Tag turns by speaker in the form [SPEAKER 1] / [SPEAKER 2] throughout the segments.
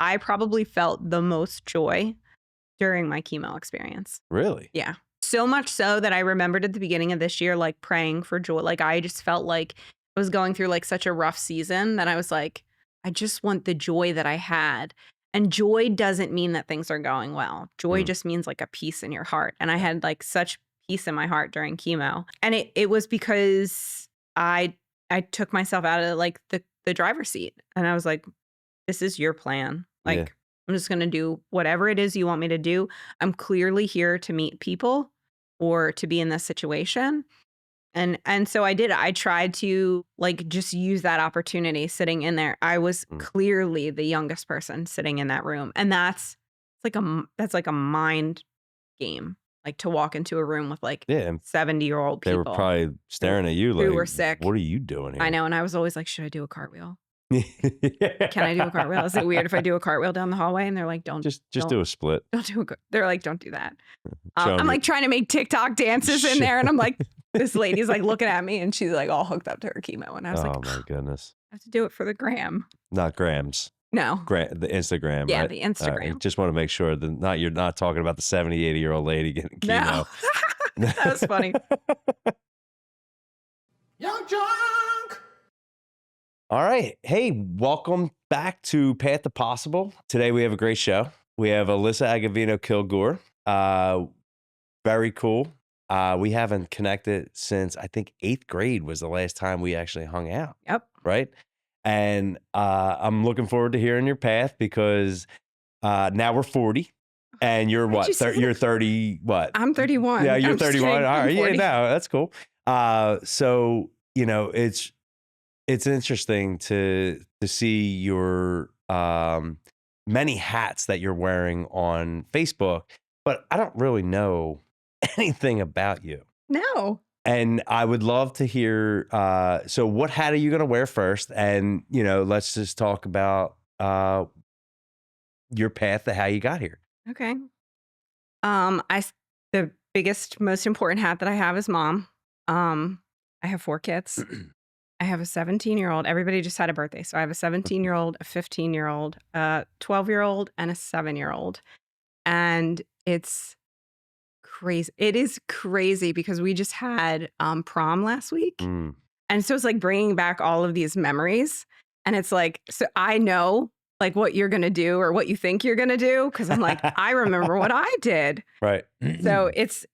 [SPEAKER 1] I probably felt the most joy during my chemo experience.
[SPEAKER 2] Really?
[SPEAKER 1] Yeah. So much so that I remembered at the beginning of this year, like praying for joy. Like I just felt like I was going through like such a rough season that I was like, I just want the joy that I had. And joy doesn't mean that things are going well. Joy just means like a peace in your heart. And I had like such peace in my heart during chemo. And it was because I took myself out of like the driver's seat. And I was like, this is your plan. Like,
[SPEAKER 2] Yeah.
[SPEAKER 1] I'm just going to do whatever it is you want me to do. I'm clearly here to meet people or to be in this situation. And so I did. I tried to like just use that opportunity sitting in there. I was clearly the youngest person sitting in that room. And that's like a mind game. Like to walk into a room with like 70-year-old people.
[SPEAKER 2] They were probably staring at you
[SPEAKER 1] who
[SPEAKER 2] like,
[SPEAKER 1] were sick.
[SPEAKER 2] What are you doing here?
[SPEAKER 1] I know. And I was always like, should I do a cartwheel? Can I do a cartwheel? Is it weird if I do a cartwheel down the hallway? And they're like, don't
[SPEAKER 2] do a split.
[SPEAKER 1] They're like, don't do that. I'm like trying to make TikTok dances in there. And I'm like, this lady's like looking at me and she's like all hooked up to her chemo. And I was like,
[SPEAKER 2] oh my goodness.
[SPEAKER 1] I have to do it for the gram.
[SPEAKER 2] Not grams.
[SPEAKER 1] No.
[SPEAKER 2] The Instagram,
[SPEAKER 1] yeah,
[SPEAKER 2] right?
[SPEAKER 1] the Instagram.
[SPEAKER 2] Just want to make sure that you're not talking about the 70, 80-year-old lady getting chemo.
[SPEAKER 1] No. That was funny.
[SPEAKER 3] Young Junk!
[SPEAKER 2] All right. Hey, welcome back to Path to Possible. Today we have a great show. We have Alyssa Kilgore. Very cool. We haven't connected since I think 8th grade was the last time we actually hung out.
[SPEAKER 1] Yep.
[SPEAKER 2] Right. And I'm looking forward to hearing your path because now we're 40 and you're what? You're 30, what?
[SPEAKER 1] I'm 31.
[SPEAKER 2] Yeah, you're
[SPEAKER 1] I'm
[SPEAKER 2] 31. All right. Yeah,
[SPEAKER 1] 40.
[SPEAKER 2] no, that's cool. So, you know, it's interesting to see your many hats that you're wearing on Facebook, but I don't really know anything about you.
[SPEAKER 1] No.
[SPEAKER 2] And I would love to hear, so what hat are you going to wear first? And, you know, let's just talk about your path to how you got here.
[SPEAKER 1] Okay. The biggest, most important hat that I have is mom. I have 4 kids. I have a 17-year-old. Everybody just had a birthday. So I have a 17-year-old, a 15-year-old, a 12-year-old, and a 7-year-old. And it's crazy. It is crazy because we just had prom last week. And so it's like bringing back all of these memories. And it's like, so I know like what you're going to do or what you think you're going to do. Cause I'm like, I remember what I did.
[SPEAKER 2] Right.
[SPEAKER 1] So it's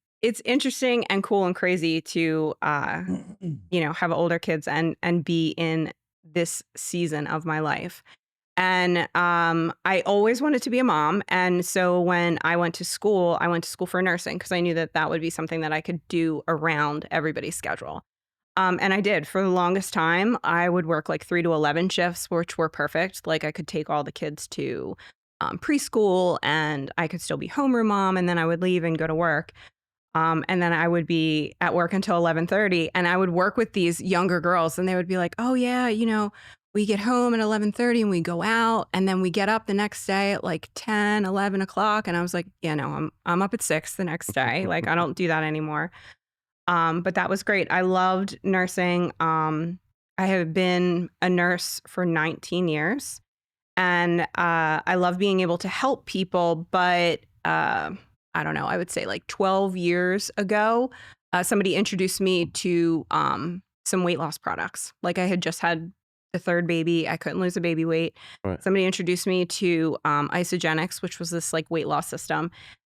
[SPEAKER 1] interesting and cool and crazy to, you know, have older kids and be in this season of my life. And I always wanted to be a mom. And so when I went to school for nursing because I knew that that would be something that I could do around everybody's schedule. And I did. For the longest time, I would work like 3 to 11 shifts, which were perfect. Like I could take all the kids to preschool and I could still be homeroom mom. And then I would leave and go to work. And then I would be at work until 11:30 and I would work with these younger girls and they would be like, oh yeah, you know, we get home at 11:30 and we go out and then we get up the next day at like 10, 11 o'clock. And I was like, yeah, no, I'm up at 6 the next day. Like I don't do that anymore. But that was great. I loved nursing. I have been a nurse for 19 years and I love being able to help people. But I don't know, I would say like 12 years ago, somebody introduced me to some weight loss products. Like I had just had the 3rd baby. I couldn't lose the baby weight. Right. Somebody introduced me to Isogenics, which was this like weight loss system.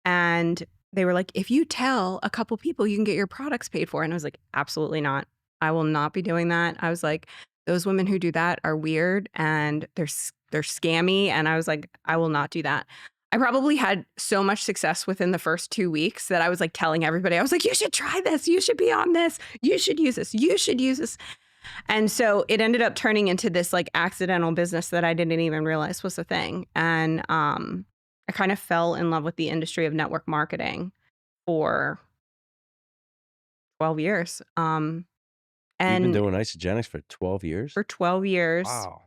[SPEAKER 1] And they were like, if you tell a couple people, you can get your products paid for. And I was like, absolutely not. I will not be doing that. I was like, those women who do that are weird and they're scammy. And I was like, I will not do that. I probably had so much success within the first 2 weeks that I was like telling everybody, I was like, you should try this. You should be on this. You should use this. You should use this. And so it ended up turning into this like accidental business that I didn't even realize was a thing. And I kind of fell in love with the industry of network marketing for 12 years. And
[SPEAKER 2] you've been doing Isogenics for 12 years?
[SPEAKER 1] For 12 years.
[SPEAKER 2] Wow.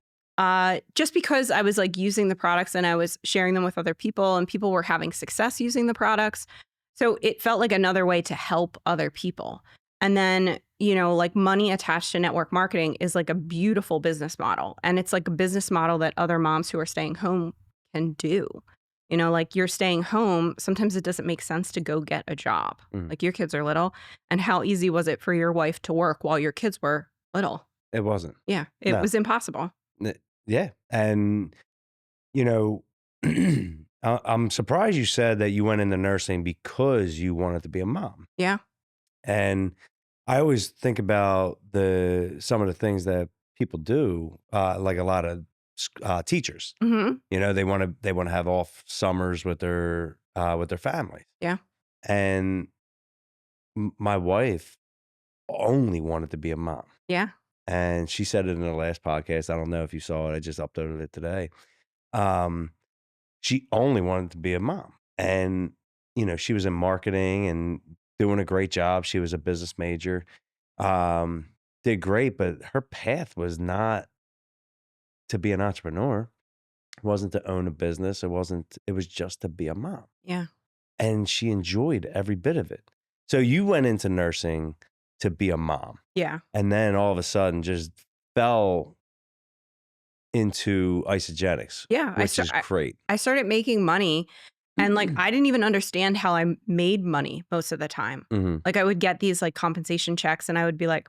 [SPEAKER 1] Just because I was like using the products and I was sharing them with other people and people were having success using the products. So it felt like another way to help other people. And then, you know, like money attached to network marketing is like a beautiful business model. And it's like a business model that other moms who are staying home can do. You know, like you're staying home. Sometimes it doesn't make sense to go get a job.
[SPEAKER 2] Mhm.
[SPEAKER 1] Like your kids are little. And how easy was it for your wife to work while your kids were little?
[SPEAKER 2] It wasn't.
[SPEAKER 1] Yeah, it
[SPEAKER 2] No.
[SPEAKER 1] was impossible.
[SPEAKER 2] Yeah. And, you know, I'm surprised you said that you went into nursing because you wanted to be a mom.
[SPEAKER 1] Yeah.
[SPEAKER 2] And I always think about some of the things that people do, like a lot of teachers.
[SPEAKER 1] Hmm.
[SPEAKER 2] You know, they want to have off summers with their families.
[SPEAKER 1] Yeah.
[SPEAKER 2] And my wife only wanted to be a mom.
[SPEAKER 1] Yeah.
[SPEAKER 2] And she said it in the last podcast. I don't know if you saw it. I just uploaded it today. Um, she only wanted to be a mom. And, you know, she was in marketing and doing a great job. She was a business major. Did great, but her path was not to be an entrepreneur. It wasn't to own a business. It was just to be a mom.
[SPEAKER 1] Yeah.
[SPEAKER 2] And she enjoyed every bit of it. So you went into nursing to be a mom.
[SPEAKER 1] Yeah.
[SPEAKER 2] And then all of a sudden just fell into isogenics,
[SPEAKER 1] Yeah.
[SPEAKER 2] which is great.
[SPEAKER 1] I started making money and like I didn't even understand how I made money most of the time.
[SPEAKER 2] Mhm.
[SPEAKER 1] Like I would get these like compensation checks and I would be like,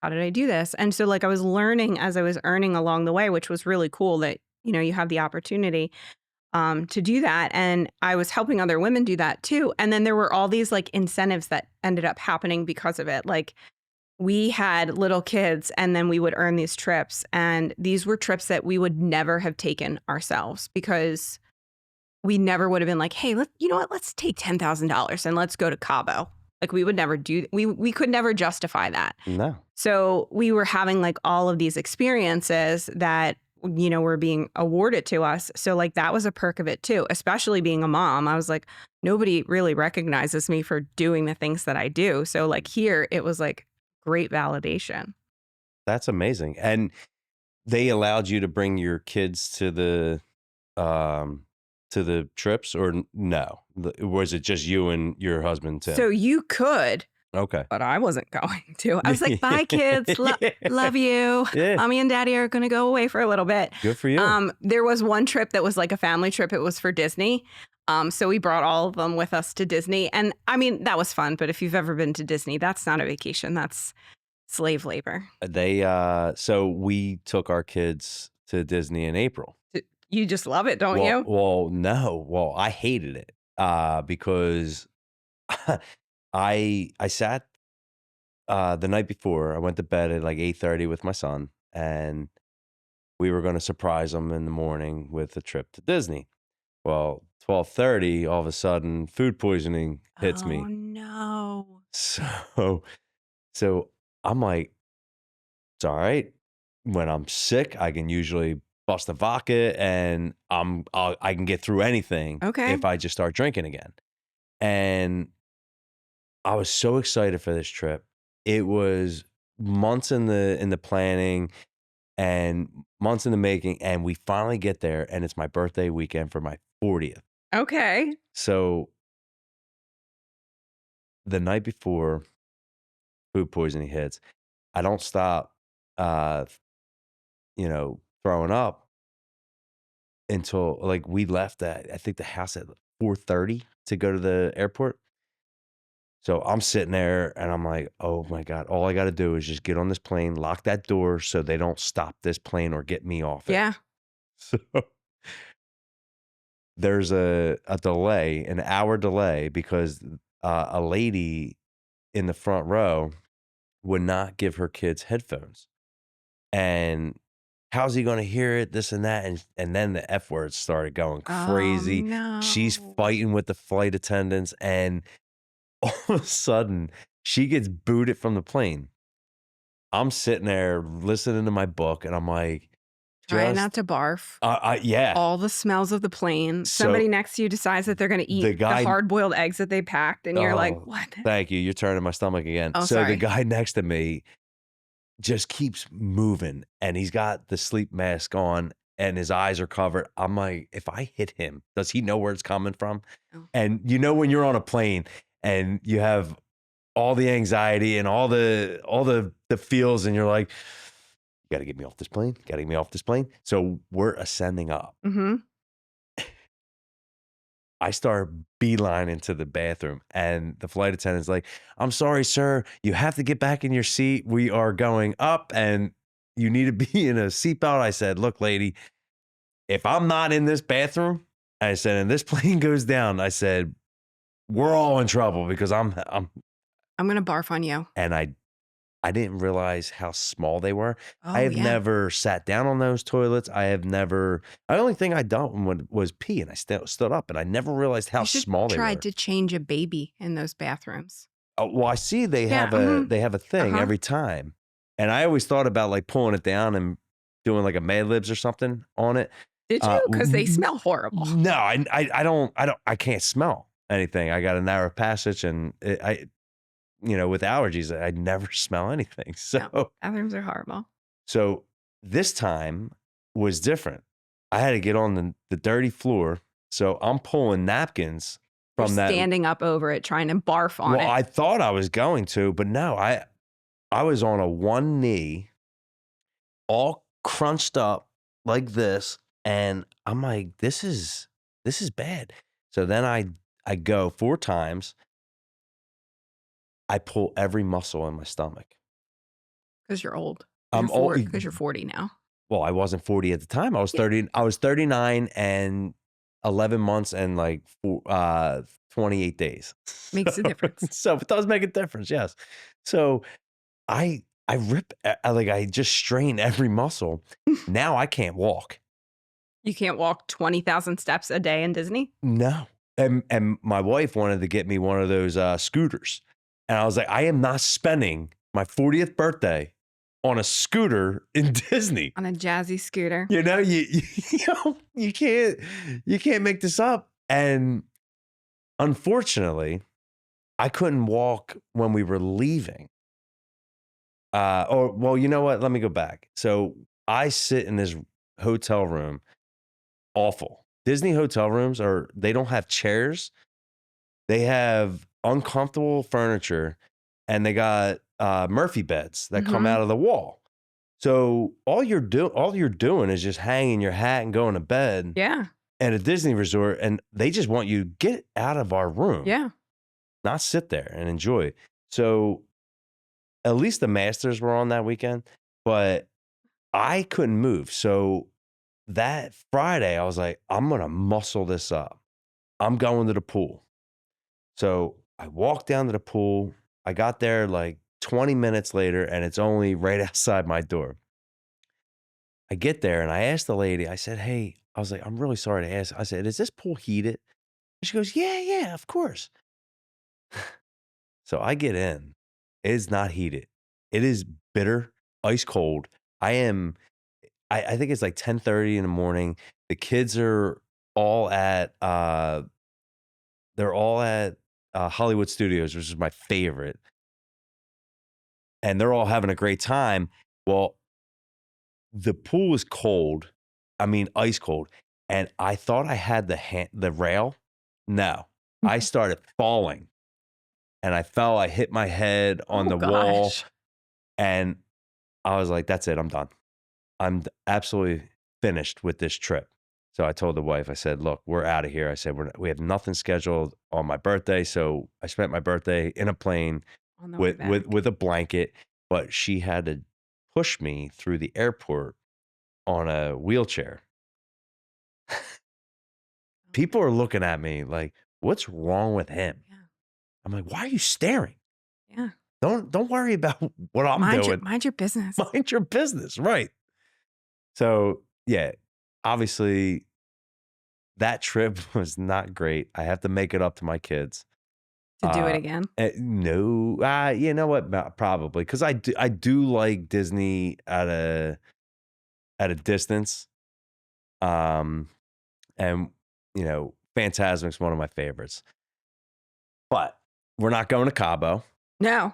[SPEAKER 1] how did I do this? And so like I was learning as I was earning along the way, which was really cool that, you know, you have the opportunity to do that. And I was helping other women do that too. And then there were all these like incentives that ended up happening because of it. Like we had little kids and then we would earn these trips. And these were trips that we would never have taken ourselves because we never would have been like, hey, you know what? Let's take $10,000 and let's go to Cabo. Like we would never we could never justify that.
[SPEAKER 2] No.
[SPEAKER 1] So we were having like all of these experiences that, you know, were being awarded to us. So like that was a perk of it too, especially being a mom. I was like, nobody really recognizes me for doing the things that I do. So like here it was like great validation.
[SPEAKER 2] That's amazing. And they allowed you to bring your kids um to the trips or no? Was it just you and your husband, Tim?
[SPEAKER 1] So you could,
[SPEAKER 2] Okay.
[SPEAKER 1] but I wasn't going to. I was like, bye kids, love you.
[SPEAKER 2] Yeah.
[SPEAKER 1] Mommy and daddy are going to go away for a little bit.
[SPEAKER 2] Good for you.
[SPEAKER 1] There was one trip that was like a family trip. It was for Disney. So we brought all of them with us to Disney. And I mean, that was fun. But if you've ever been to Disney, that's not a vacation. That's slave labor.
[SPEAKER 2] So we took our kids to Disney in April.
[SPEAKER 1] You just love it, don't you?
[SPEAKER 2] Well, no. Well, I hated it because I sat the night before. I went to bed at like 8:30 with my son, and we were going to surprise him in the morning with a trip to Disney. Well, 12:30, all of a sudden, food poisoning hits
[SPEAKER 1] Oh,
[SPEAKER 2] me.
[SPEAKER 1] no.
[SPEAKER 2] So I'm like, it's all right. When I'm sick, I can usually bust a vodka and I can get through anything
[SPEAKER 1] Okay.
[SPEAKER 2] if I just start drinking again. And I was so excited for this trip. It was months in the planning and months in the making, and we finally get there, and it's my birthday weekend for my 40th.
[SPEAKER 1] Okay.
[SPEAKER 2] So the night before food poisoning hits, I don't stop, uh, throwing up until like we left at I think the house at 4:30 to go to the airport. So I'm sitting there and I'm like, oh my God, all I got to do is just get on this plane, lock that door so they don't stop this plane or get me off it.
[SPEAKER 1] Yeah.
[SPEAKER 2] So there's a delay, an hour delay, because a lady in the front row would not give her kids headphones. And how's he going to hear it? This and that. And then the F words started going crazy.
[SPEAKER 1] Oh, no.
[SPEAKER 2] She's fighting with the flight attendants. And all of a sudden, she gets booted from the plane. I'm sitting there listening to my book, and I'm like,
[SPEAKER 1] Try not to barf.
[SPEAKER 2] Yeah.
[SPEAKER 1] All the smells of the plane.
[SPEAKER 2] So
[SPEAKER 1] Somebody next to you decides that they're going to eat the hard-boiled eggs that they packed, and you're like, what?
[SPEAKER 2] Thank you. You're turning my stomach again.
[SPEAKER 1] Oh,
[SPEAKER 2] so
[SPEAKER 1] sorry.
[SPEAKER 2] the guy next to me just keeps moving, and he's got the sleep mask on, and his eyes are covered. I'm like, if I hit him, does he know where it's coming from?
[SPEAKER 1] Oh.
[SPEAKER 2] And you know when you're on a plane and you have all the anxiety and all the feels, and you're like, you got to get me off this plane. Got to get me off this plane. So we're ascending up.
[SPEAKER 1] Mm-hmm.
[SPEAKER 2] I start beelining to the bathroom, and the flight attendant's like, "I'm sorry, sir. You have to get back in your seat. We are going up, and you need to be in a seatbelt." I said, "Look, lady, if I'm not in this bathroom," I said, "and this plane goes down," I said, "we're all in trouble because
[SPEAKER 1] I'm gonna barf on you.
[SPEAKER 2] and I didn't realize how small they were. I
[SPEAKER 1] Oh
[SPEAKER 2] have
[SPEAKER 1] yeah.
[SPEAKER 2] never sat down on those toilets. I have never. The only thing I done was pee, and I stood up, and I never realized how
[SPEAKER 1] You should
[SPEAKER 2] small they
[SPEAKER 1] try
[SPEAKER 2] were.
[SPEAKER 1] to change a baby in those bathrooms.
[SPEAKER 2] Oh, well, I see they
[SPEAKER 1] Yeah.
[SPEAKER 2] have a thing
[SPEAKER 1] Uh-huh.
[SPEAKER 2] every time, and I always thought about like pulling it down and doing like a Mad Libs or something on it.
[SPEAKER 1] Did you? Because they smell horrible.
[SPEAKER 2] No, I can't smell anything. I got a narrow passage, and with allergies, I never smell anything.
[SPEAKER 1] No,
[SPEAKER 2] So
[SPEAKER 1] bathrooms are horrible.
[SPEAKER 2] so this time was different. I had to get on the dirty floor, so I'm pulling napkins
[SPEAKER 1] You're
[SPEAKER 2] from that.
[SPEAKER 1] standing up over it, trying to barf on
[SPEAKER 2] Well,
[SPEAKER 1] it.
[SPEAKER 2] I thought I was going to, but no, I was on a one knee, all crunched up like this, and I'm like, this is bad. So then I go 4 times. I pull every muscle in my stomach.
[SPEAKER 1] Because you're old.
[SPEAKER 2] I'm all
[SPEAKER 1] Because you're 40 now.
[SPEAKER 2] Well, I wasn't 40 at the time. I was
[SPEAKER 1] Yeah.
[SPEAKER 2] 30. I was 39 and 11 months and like 28 days.
[SPEAKER 1] Makes a difference.
[SPEAKER 2] So it does make a difference, yes. So I rip like I just strain every muscle. Now I can't walk.
[SPEAKER 1] You can't walk 20,000 steps a day in Disney?
[SPEAKER 2] No. And my wife wanted to get me one of those scooters. And I was like, I am not spending my 40th birthday on a scooter in Disney.
[SPEAKER 1] On a jazzy scooter.
[SPEAKER 2] You know, you can't make this up. And unfortunately, I couldn't walk when we were leaving. Well, you know what? Let me go back. So I sit in this hotel room. Awful. Disney hotel rooms they don't have chairs. They have uncomfortable furniture, and they got Murphy beds that come out of the wall. So all you're doing is just hanging your hat and going to bed
[SPEAKER 1] Yeah.
[SPEAKER 2] at a Disney resort, and they just want you to get out of our room,
[SPEAKER 1] Yeah.
[SPEAKER 2] not sit there and enjoy. So at least the Masters were on that weekend, but I couldn't move. So that Friday, I was like, I'm gonna muscle this up. I'm going to the pool. So I walked down to the pool. I got there like 20 minutes later, and it's only right outside my door. I get there and I asked the lady, I said, "Hey," I was like, "I'm really sorry to ask." I said, "Is this pool heated?" And she goes, "Yeah, yeah, of course." So I get in. It is not heated. It is bitter, ice cold. I think it's like 10:30 in the morning. The kids are all at they're all at Hollywood Studios, which is my favorite. And they're all having a great time. Well, the pool is cold. I mean, ice cold. And I thought I had the rail. No, I started falling, and I fell. I hit my head on
[SPEAKER 1] Oh,
[SPEAKER 2] the wall,
[SPEAKER 1] gosh.
[SPEAKER 2] and I was like, "That's it. I'm done. Absolutely finished with this trip." So I told the wife, I said, "Look, we're out of here." I said, we have nothing scheduled on my birthday. So I spent my birthday in a plane
[SPEAKER 1] On the way back.
[SPEAKER 2] with a blanket, but she had to push me through the airport on a wheelchair. People are looking at me like, "What's wrong with him?"
[SPEAKER 1] Yeah.
[SPEAKER 2] I'm like, "Why are you staring?
[SPEAKER 1] Yeah.
[SPEAKER 2] Don't worry about what I'm doing.
[SPEAKER 1] Mind your business.
[SPEAKER 2] Mind your business." Right. So yeah, obviously that trip was not great. I have to make it up to my kids.
[SPEAKER 1] To do it again.
[SPEAKER 2] No, you know what? Probably because I do like Disney at a distance. And Fantasmic's one of my favorites. But we're not going to Cabo.
[SPEAKER 1] No.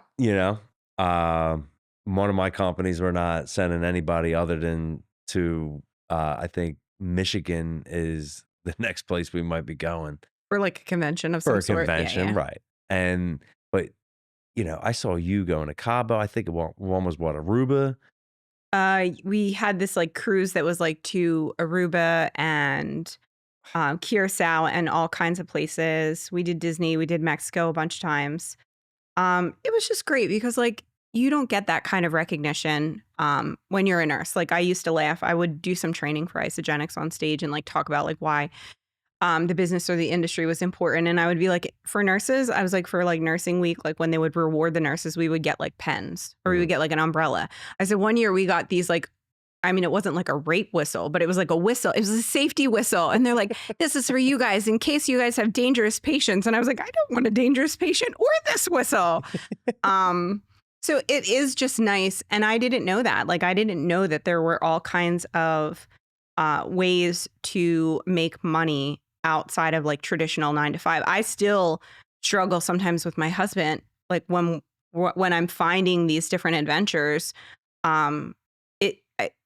[SPEAKER 2] One of my companies, we're not sending anybody other than to, I think Michigan is the next place we might be going
[SPEAKER 1] For like a convention of
[SPEAKER 2] for
[SPEAKER 1] some
[SPEAKER 2] a
[SPEAKER 1] sort.
[SPEAKER 2] convention,
[SPEAKER 1] Yeah.
[SPEAKER 2] right? But I saw you going to Cabo. I think one was what, Aruba.
[SPEAKER 1] We had this like cruise that was like to Aruba and Curacao and all kinds of places. We did Disney, we did Mexico a bunch of times. It was just great because like you don't get that kind of recognition when you're a nurse. Like I used to laugh. I would do some training for isogenics on stage and like talk about like why the business or the industry was important. And I would be like, for nurses, I was like, for like nursing week, like when they would reward the nurses, we would get like pens or we would get like an umbrella. I said one year we got these like, I mean, it wasn't like a rape whistle, but it was like a whistle. It was a safety whistle. And they're like, this is for you guys in case you guys have dangerous patients. And I was like, I don't want a dangerous patient or this whistle. So it is just nice. And I didn't know that. Like, I didn't know that there were all kinds of ways to make money outside of like traditional 9 to 5. I still struggle sometimes with my husband, like when I'm finding these different adventures.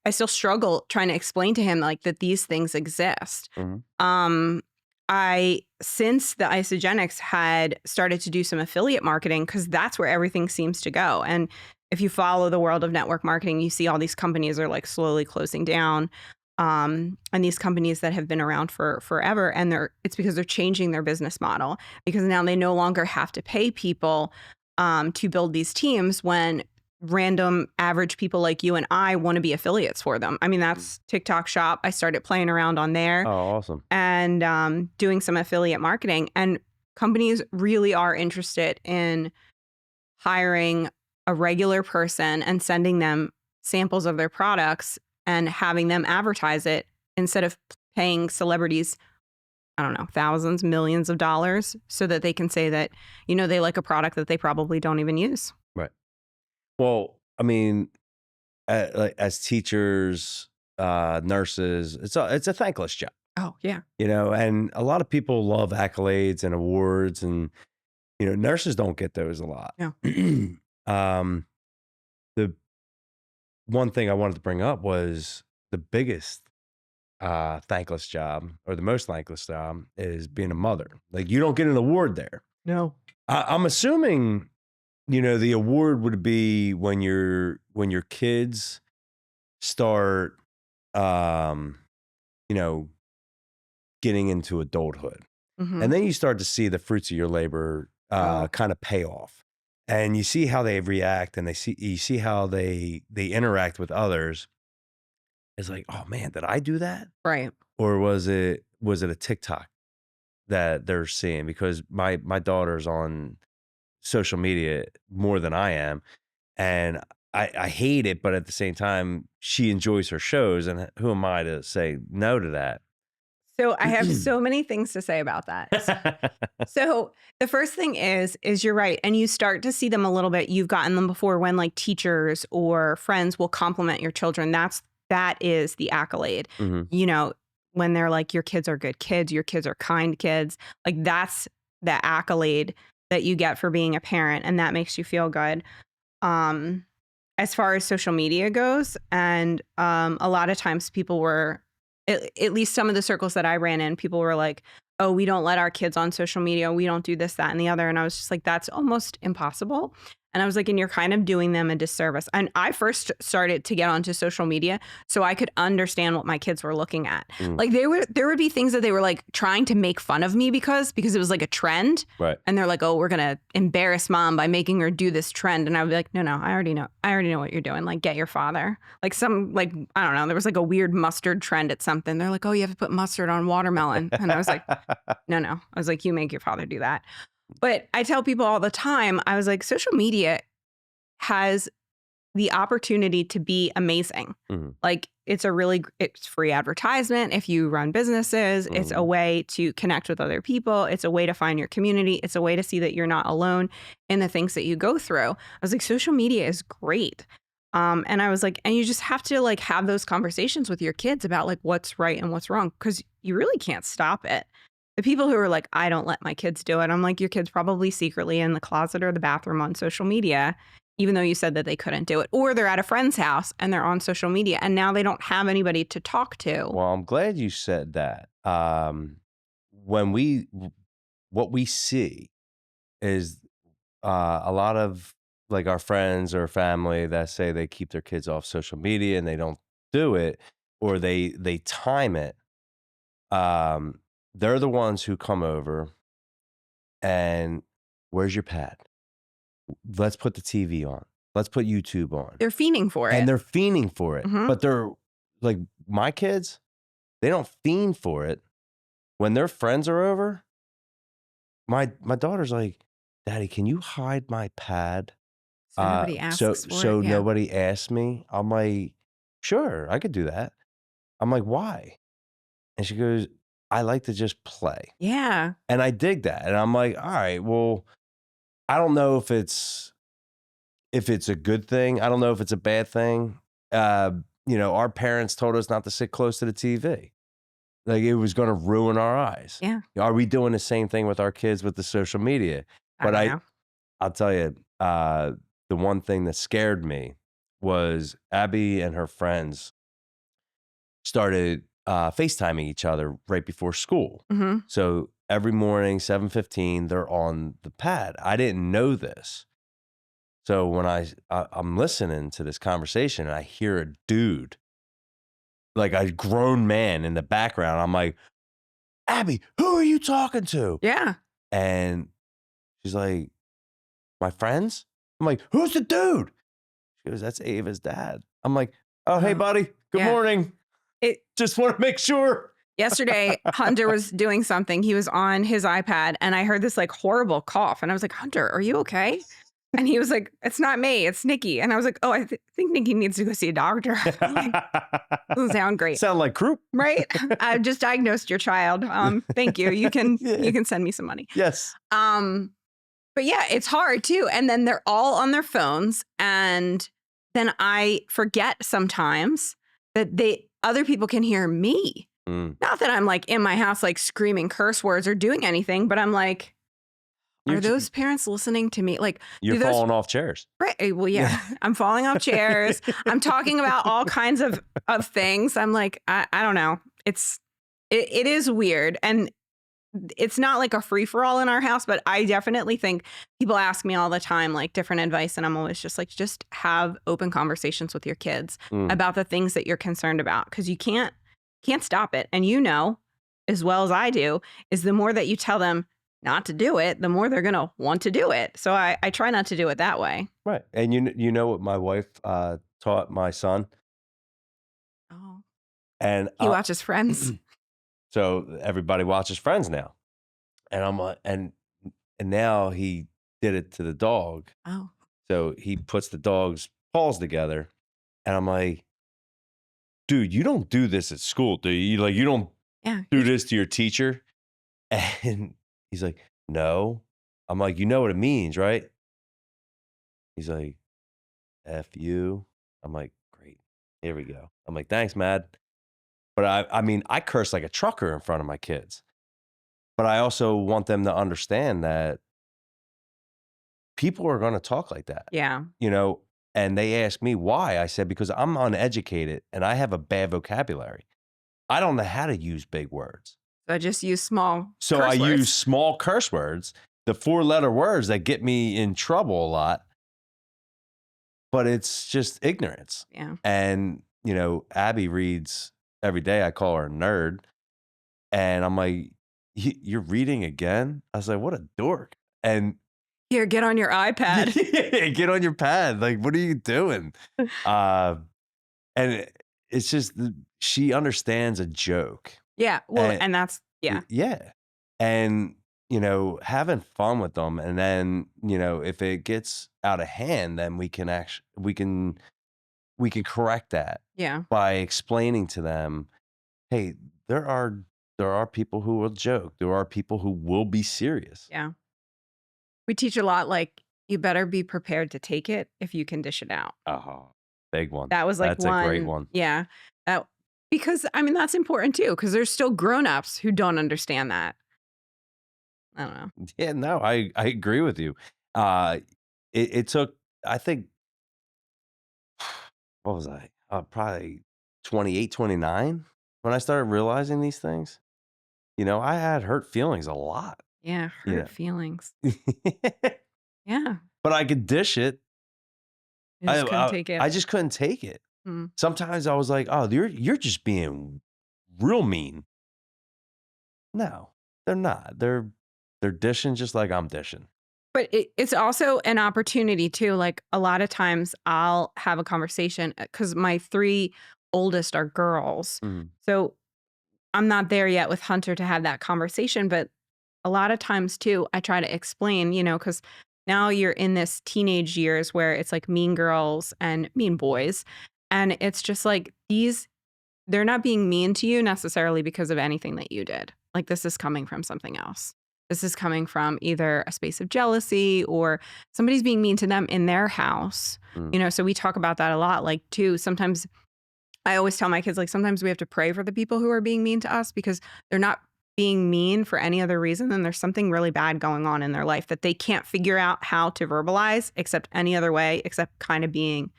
[SPEAKER 1] I still struggle trying to explain to him like that these things exist. I since the isogenics had started to do some affiliate marketing because that's where everything seems to go. And if you follow the world of network marketing, you see all these companies are like slowly closing down. And these companies that have been around for forever, and it's because they're changing their business model because now they no longer have to pay people to build these teams when random average people like you and I want to be affiliates for them. I mean, that's TikTok Shop. I started playing around on there.
[SPEAKER 2] Oh, awesome.
[SPEAKER 1] And doing some affiliate marketing. And companies really are interested in hiring a regular person and sending them samples of their products and having them advertise it instead of paying celebrities, I don't know, thousands, millions of dollars so that they can say that, you know, they like a product that they probably don't even use.
[SPEAKER 2] Right. Well, I mean, like as teachers, nurses, it's a thankless job,
[SPEAKER 1] Oh, yeah.
[SPEAKER 2] you know, and a lot of people love accolades and awards, and you know, nurses don't get those a lot.
[SPEAKER 1] No.
[SPEAKER 2] The one thing I wanted to bring up was the biggest thankless job, or the most thankless job, is being a mother. Like you don't get an award there.
[SPEAKER 1] No.
[SPEAKER 2] I'm assuming, you know, the award would be when your kids start, you know, getting into adulthood, and then you start to see the fruits of your labor kind of pay off, and you see how they react, and you see how they interact with others. It's like, oh man, did I do that?
[SPEAKER 1] Right.
[SPEAKER 2] Or was it a TikTok that they're seeing? Because my daughter's on social media more than I am, and I hate it, but at the same time, she enjoys her shows, and who am I to say no to that?
[SPEAKER 1] So I have so many things to say about that. So the first thing is you're right. And you start to see them a little bit. You've gotten them before when like teachers or friends will compliment your children. That is the accolade. You know, when they're like, your kids are good kids, your kids are kind kids. Like that's the accolade that you get for being a parent. And that makes you feel good. As far as social media goes, and a lot of times people were, at least some of the circles that I ran in, people were like, oh, we don't let our kids on social media. We don't do this, that, and the other. And I was just like, that's almost impossible. And I was like, and you're kind of doing them a disservice. And I first started to get onto social media so I could understand what my kids were looking at. Like there would be things that they were like trying to make fun of me because it was like a trend.
[SPEAKER 2] Right.
[SPEAKER 1] And they're like, oh, we're going to embarrass mom by making her do this trend. And I would be like, no, I already know what you're doing. Like, get your father. Like I don't know, there was like a weird mustard trend at something. They're like, oh, you have to put mustard on watermelon. And I was like, no. I was like, you make your father do that. But I tell people all the time, I was like, social media has the opportunity to be amazing. Like it's free advertisement. If you run businesses, it's a way to connect with other people. It's a way to find your community. It's a way to see that you're not alone in the things that you go through. I was like, social media is great. And I was like, and you just have to like have those conversations with your kids about like what's right and what's wrong, because you really can't stop it. The people who are like, I don't let my kids do it. I'm like, your kid's probably secretly in the closet or the bathroom on social media, even though you said that they couldn't do it. Or they're at a friend's house and they're on social media and now they don't have anybody to talk to.
[SPEAKER 2] Well, I'm glad you said that. What we see is a lot of like our friends or family that say they keep their kids off social media and they don't do it, or they time it they're the ones who come over and where's your pad? Let's put the TV on. Let's put YouTube on.
[SPEAKER 1] They're fiending for
[SPEAKER 2] And
[SPEAKER 1] it.
[SPEAKER 2] they're fiending for it.
[SPEAKER 1] Mhm.
[SPEAKER 2] But they're like my kids, they don't fiend for it. When their friends are over, my daughter's like, Daddy, can you hide my pad?
[SPEAKER 1] So nobody asks for
[SPEAKER 2] So
[SPEAKER 1] it. Yeah.
[SPEAKER 2] nobody asks me. I'm like, sure, I could do that. I'm like, why? And she goes, I like to just play.
[SPEAKER 1] Yeah.
[SPEAKER 2] And I dig that. And I'm like, all right, well, I don't know if it's a good thing. I don't know if it's a bad thing. Our parents told us not to sit close to the TV. Like it was going to ruin our eyes.
[SPEAKER 1] Yeah.
[SPEAKER 2] Are we doing the same thing with our kids with the social media?
[SPEAKER 1] I don't know.
[SPEAKER 2] I'll tell you, the one thing that scared me was Abby and her friends started FaceTiming each other right before school.
[SPEAKER 1] Mhm.
[SPEAKER 2] So every morning, 7:15, they're on the pad. I didn't know this. So when I'm listening to this conversation and I hear a dude, like a grown man in the background, I'm like, Abby, who are you talking to?
[SPEAKER 1] Yeah.
[SPEAKER 2] And she's like, my friends? I'm like, who's the dude? She goes, that's Ava's dad. I'm like, oh, hey,
[SPEAKER 1] Oh,
[SPEAKER 2] buddy. Good
[SPEAKER 1] yeah.
[SPEAKER 2] morning. Just want to make sure.
[SPEAKER 1] Yesterday, Hunter was doing something. He was on his iPad and I heard this like horrible cough. And I was like, Hunter, are you okay? And he was like, it's not me, it's Nikki. And I was like, oh, I think Nikki needs to go see a doctor. Like, doesn't sound great.
[SPEAKER 2] Sound like croup.
[SPEAKER 1] Right? I just diagnosed your child. Thank you. You can send me some money.
[SPEAKER 2] Yes.
[SPEAKER 1] But yeah, it's hard too. And then they're all on their phones. And then I forget sometimes that other people can hear me. Not that I'm like in my house, like screaming curse words or doing anything, but I'm like, are those parents listening to me? Like
[SPEAKER 2] you're falling off chairs.
[SPEAKER 1] Right. Well, yeah. I'm falling off chairs. I'm talking about all kinds of things. I'm like, I don't know. It is weird. And it's not like a free for all in our house, but I definitely think people ask me all the time, like different advice. And I'm always just like, just have open conversations with your kids about the things that you're concerned about. Cause you can't stop it. And as well as I do, is the more that you tell them not to do it, the more they're going to want to do it. So I try not to do it that way.
[SPEAKER 2] Right. And you know what my wife taught my son?
[SPEAKER 1] Oh.
[SPEAKER 2] And
[SPEAKER 1] He watches Friends.
[SPEAKER 2] So everybody watches Friends now. And I'm like, and now he did it to the dog.
[SPEAKER 1] Oh.
[SPEAKER 2] So he puts the dog's paws together. And I'm like, dude, you don't do this at school, do you? Like, you don't do this to your teacher? And he's like, no. I'm like, you know what it means, right? He's like, F you. I'm like, great. Here we go. I'm like, thanks, Mad. But I mean, I curse like a trucker in front of my kids. But I also want them to understand that people are going to talk like that.
[SPEAKER 1] Yeah.
[SPEAKER 2] And they ask me why. I said, because I'm uneducated and I have a bad vocabulary. I don't know how to use big words.
[SPEAKER 1] So I just use small
[SPEAKER 2] So I use small curse words, the 4-letter words that get me in trouble a lot. But it's just ignorance.
[SPEAKER 1] Yeah.
[SPEAKER 2] And, Abby reads every day. I call her a nerd. And I'm like, you're reading again? I was like, what a dork. And
[SPEAKER 1] here, get on your iPad.
[SPEAKER 2] Yeah, get on your pad. Like, what are you doing? And it's just, she understands a joke.
[SPEAKER 1] Yeah. Well, and that's, yeah.
[SPEAKER 2] Yeah. And, having fun with them. And then, if it gets out of hand, then we can correct that.
[SPEAKER 1] Yeah.
[SPEAKER 2] By explaining to them, hey, there are people who will joke. There are people who will be serious.
[SPEAKER 1] Yeah. We teach a lot, like, you better be prepared to take it if you can dish it out.
[SPEAKER 2] Oh, big one.
[SPEAKER 1] That was like
[SPEAKER 2] That's a great one.
[SPEAKER 1] Yeah. Because, I mean, that's important too, because there's still grown-ups who don't understand that. I don't know.
[SPEAKER 2] Yeah, no, I agree with you. It took, I think, what was I? Probably 28, 29 when I started realizing these things. I had hurt feelings a lot.
[SPEAKER 1] Yeah, hurt feelings.
[SPEAKER 2] But
[SPEAKER 1] Yeah.
[SPEAKER 2] I could dish it.
[SPEAKER 1] You just couldn't take it.
[SPEAKER 2] I just couldn't take it. Sometimes I was like, oh, you're just being real mean. No, they're not. They're dishing just like I'm dishing.
[SPEAKER 1] But it's also an opportunity too. Like a lot of times I'll have a conversation because my 3 oldest are girls.
[SPEAKER 2] Mhm.
[SPEAKER 1] So I'm not there yet with Hunter to have that conversation, but a lot of times too, I try to explain, because now you're in this teenage years where it's like mean girls and mean boys. And it's just like they're not being mean to you necessarily because of anything that you did. Like this is coming from something else. This is coming from either a space of jealousy or somebody's being mean to them in their house.
[SPEAKER 2] Mm.
[SPEAKER 1] So we talk about that a lot. Like, too, sometimes I always tell my kids, like, sometimes we have to pray for the people who are being mean to us because they're not being mean for any other reason than there's something really bad going on in their life that they can't figure out how to verbalize except any other way, except kind of being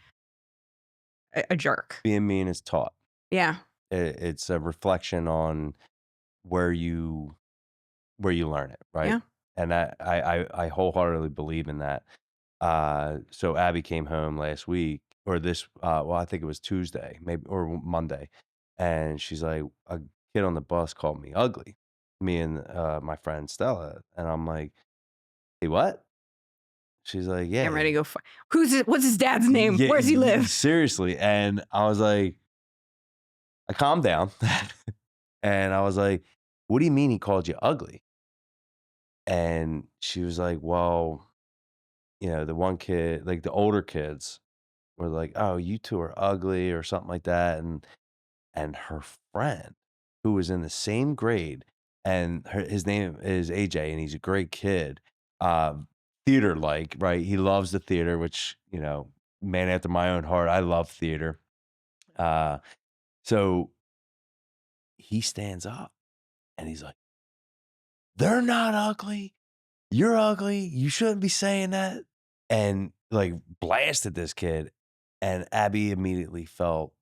[SPEAKER 1] a jerk.
[SPEAKER 2] Being mean is taught.
[SPEAKER 1] Yeah.
[SPEAKER 2] It's a reflection on where you learn it, right?
[SPEAKER 1] Yeah.
[SPEAKER 2] And I wholeheartedly believe in that. So Abby came home last week or this, well, I think it was Tuesday, maybe, or Monday. And she's like, a kid on the bus called me ugly, me and my friend Stella. And I'm like, hey, what? She's like, yeah,
[SPEAKER 1] I'm ready to go. What's his dad's name?
[SPEAKER 2] yeah,
[SPEAKER 1] Where's he live?
[SPEAKER 2] seriously. And I was like, I calmed down and I was like, what do you mean he called you ugly? And she was like, well, the one kid, like the older kids were like, oh, you two are ugly or something like that. And her friend who was in the same grade and his name is AJ and he's a great kid. Theater like, right? He loves the theater, which, man after my own heart. I love theater. So he stands up and he's like, they're not ugly. You're ugly. You shouldn't be saying that. And like blasted this kid. And Abby immediately felt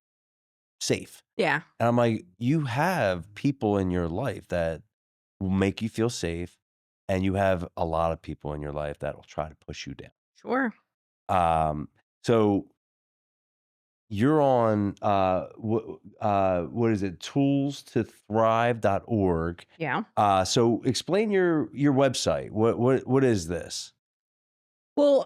[SPEAKER 2] safe.
[SPEAKER 1] Yeah.
[SPEAKER 2] And I'm like, you have people in your life that will make you feel safe. And you have a lot of people in your life that will try to push you down.
[SPEAKER 1] Sure.
[SPEAKER 2] So you're on what is it? toolstothrive.org.
[SPEAKER 1] Yeah.
[SPEAKER 2] So explain your website. What is this?
[SPEAKER 1] Well,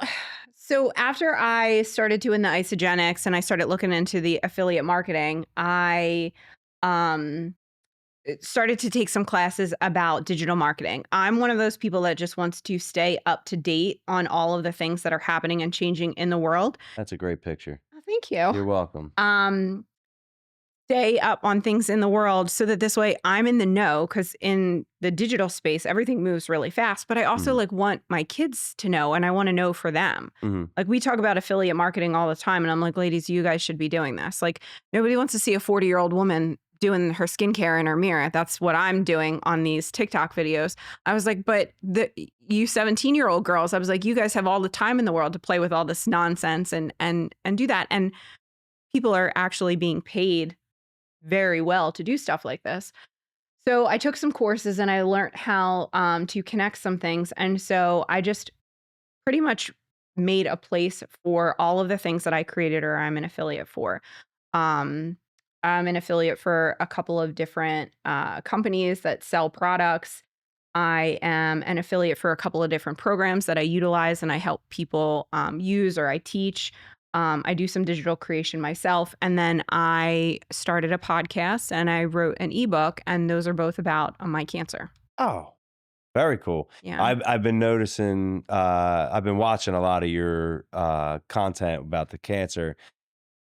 [SPEAKER 1] so after I started doing the isogenics and I started looking into the affiliate marketing, I started to take some classes about digital marketing. I'm one of those people that just wants to stay up to date on all of the things that are happening and changing in the world.
[SPEAKER 2] That's a great picture.
[SPEAKER 1] Oh, thank you.
[SPEAKER 2] You're welcome.
[SPEAKER 1] Stay up on things in the world so that this way I'm in the know, because in the digital space, everything moves really fast. But I also like want my kids to know, and I want to know for them. Like we talk about affiliate marketing all the time, and I'm like, ladies, you guys should be doing this. Like nobody wants to see a 40-year-old woman doing her skincare in her mirror. That's what I'm doing on these TikTok videos. I was like, but you 17-year-old girls, I was like, you guys have all the time in the world to play with all this nonsense and do that. And people are actually being paid very well to do stuff like this. So I took some courses and I learned how to connect some things. And so I just pretty much made a place for all of the things that I created or I'm an affiliate for. I'm an affiliate for a couple of different companies that sell products. I am an affiliate for a couple of different programs that I utilize and I help people use or I teach. I do some digital creation myself. And then I started a podcast and I wrote an ebook, and those are both about my cancer.
[SPEAKER 2] Oh, very cool.
[SPEAKER 1] Yeah.
[SPEAKER 2] I've been noticing, I've been watching a lot of your content about the cancer.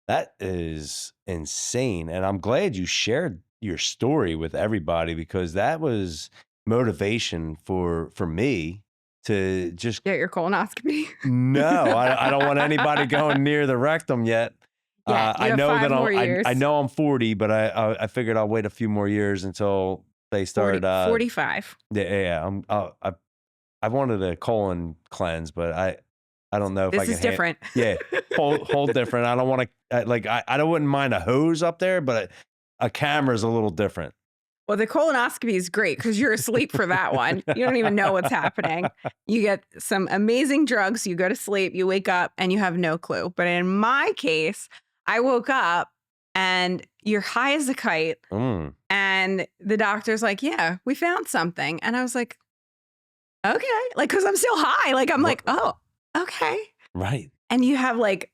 [SPEAKER 2] That is insane. And I'm glad you shared your story with everybody because that was motivation for me to just
[SPEAKER 1] Get your colonoscopy.
[SPEAKER 2] no, I don't want anybody going near the rectum yet.
[SPEAKER 1] Yeah, you
[SPEAKER 2] I
[SPEAKER 1] have
[SPEAKER 2] know
[SPEAKER 1] 5
[SPEAKER 2] that
[SPEAKER 1] more
[SPEAKER 2] I
[SPEAKER 1] years.
[SPEAKER 2] know I'm 40, but I figured I'll wait a few more years until they start
[SPEAKER 1] 45.
[SPEAKER 2] yeah. I wanted a colon cleanse, but I don't know if I
[SPEAKER 1] This
[SPEAKER 2] can
[SPEAKER 1] is different.
[SPEAKER 2] yeah, whole different. I don't want to like I wouldn't mind a hose up there, but a camera is a little different.
[SPEAKER 1] Well, the colonoscopy is great because you're asleep for that one. You don't even know what's happening. You get some amazing drugs, you go to sleep, you wake up, and you have no clue. But in my case, I woke up and, you're high as a kite.
[SPEAKER 2] Mm.
[SPEAKER 1] And the doctor's like, yeah, we found something. And I was like, okay. Like, cause I'm still high. Like, I'm like, oh, okay.
[SPEAKER 2] Right.
[SPEAKER 1] And you have like,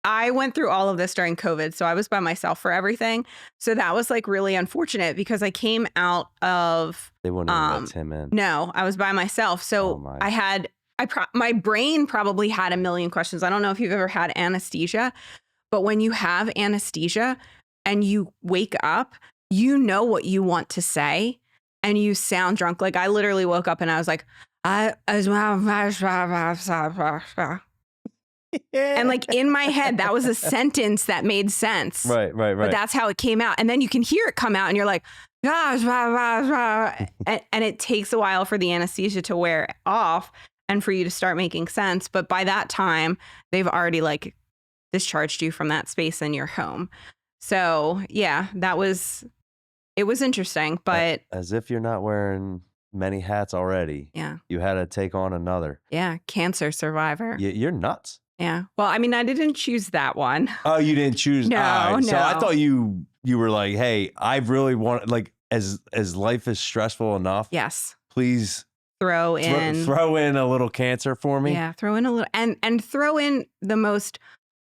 [SPEAKER 1] I went through all of this during COVID. So I was by myself for everything. So that was like really unfortunate because I came out of,
[SPEAKER 2] They wouldn't even let Tim in.
[SPEAKER 1] no, I was by myself. So
[SPEAKER 2] my.
[SPEAKER 1] I had, my brain probably had a million questions. I don't know if you've ever had anesthesia, but when you have anesthesia and you wake up, you know what you want to say and you sound drunk. Like I literally woke up and I was like, and like in my head, that was a sentence that made sense.
[SPEAKER 2] Right.
[SPEAKER 1] But that's how it came out. And then you can hear it come out and you're like, and it takes a while for the anesthesia to wear off and for you to start making sense. But by that time, they've already like discharged you from that space in your home. So yeah, it was interesting, but
[SPEAKER 2] as if you're not wearing many hats already.
[SPEAKER 1] Yeah.
[SPEAKER 2] You had to take on another.
[SPEAKER 1] Yeah. Cancer survivor.
[SPEAKER 2] You're nuts.
[SPEAKER 1] Yeah. Well, I mean, I didn't choose that one.
[SPEAKER 2] Oh, you didn't choose?
[SPEAKER 1] No,
[SPEAKER 2] So I
[SPEAKER 1] no.
[SPEAKER 2] thought you were like, hey, I really want, like, as life is stressful enough.
[SPEAKER 1] Yes.
[SPEAKER 2] Please
[SPEAKER 1] throw in
[SPEAKER 2] a little cancer for me.
[SPEAKER 1] Yeah. Throw in a little and throw in the most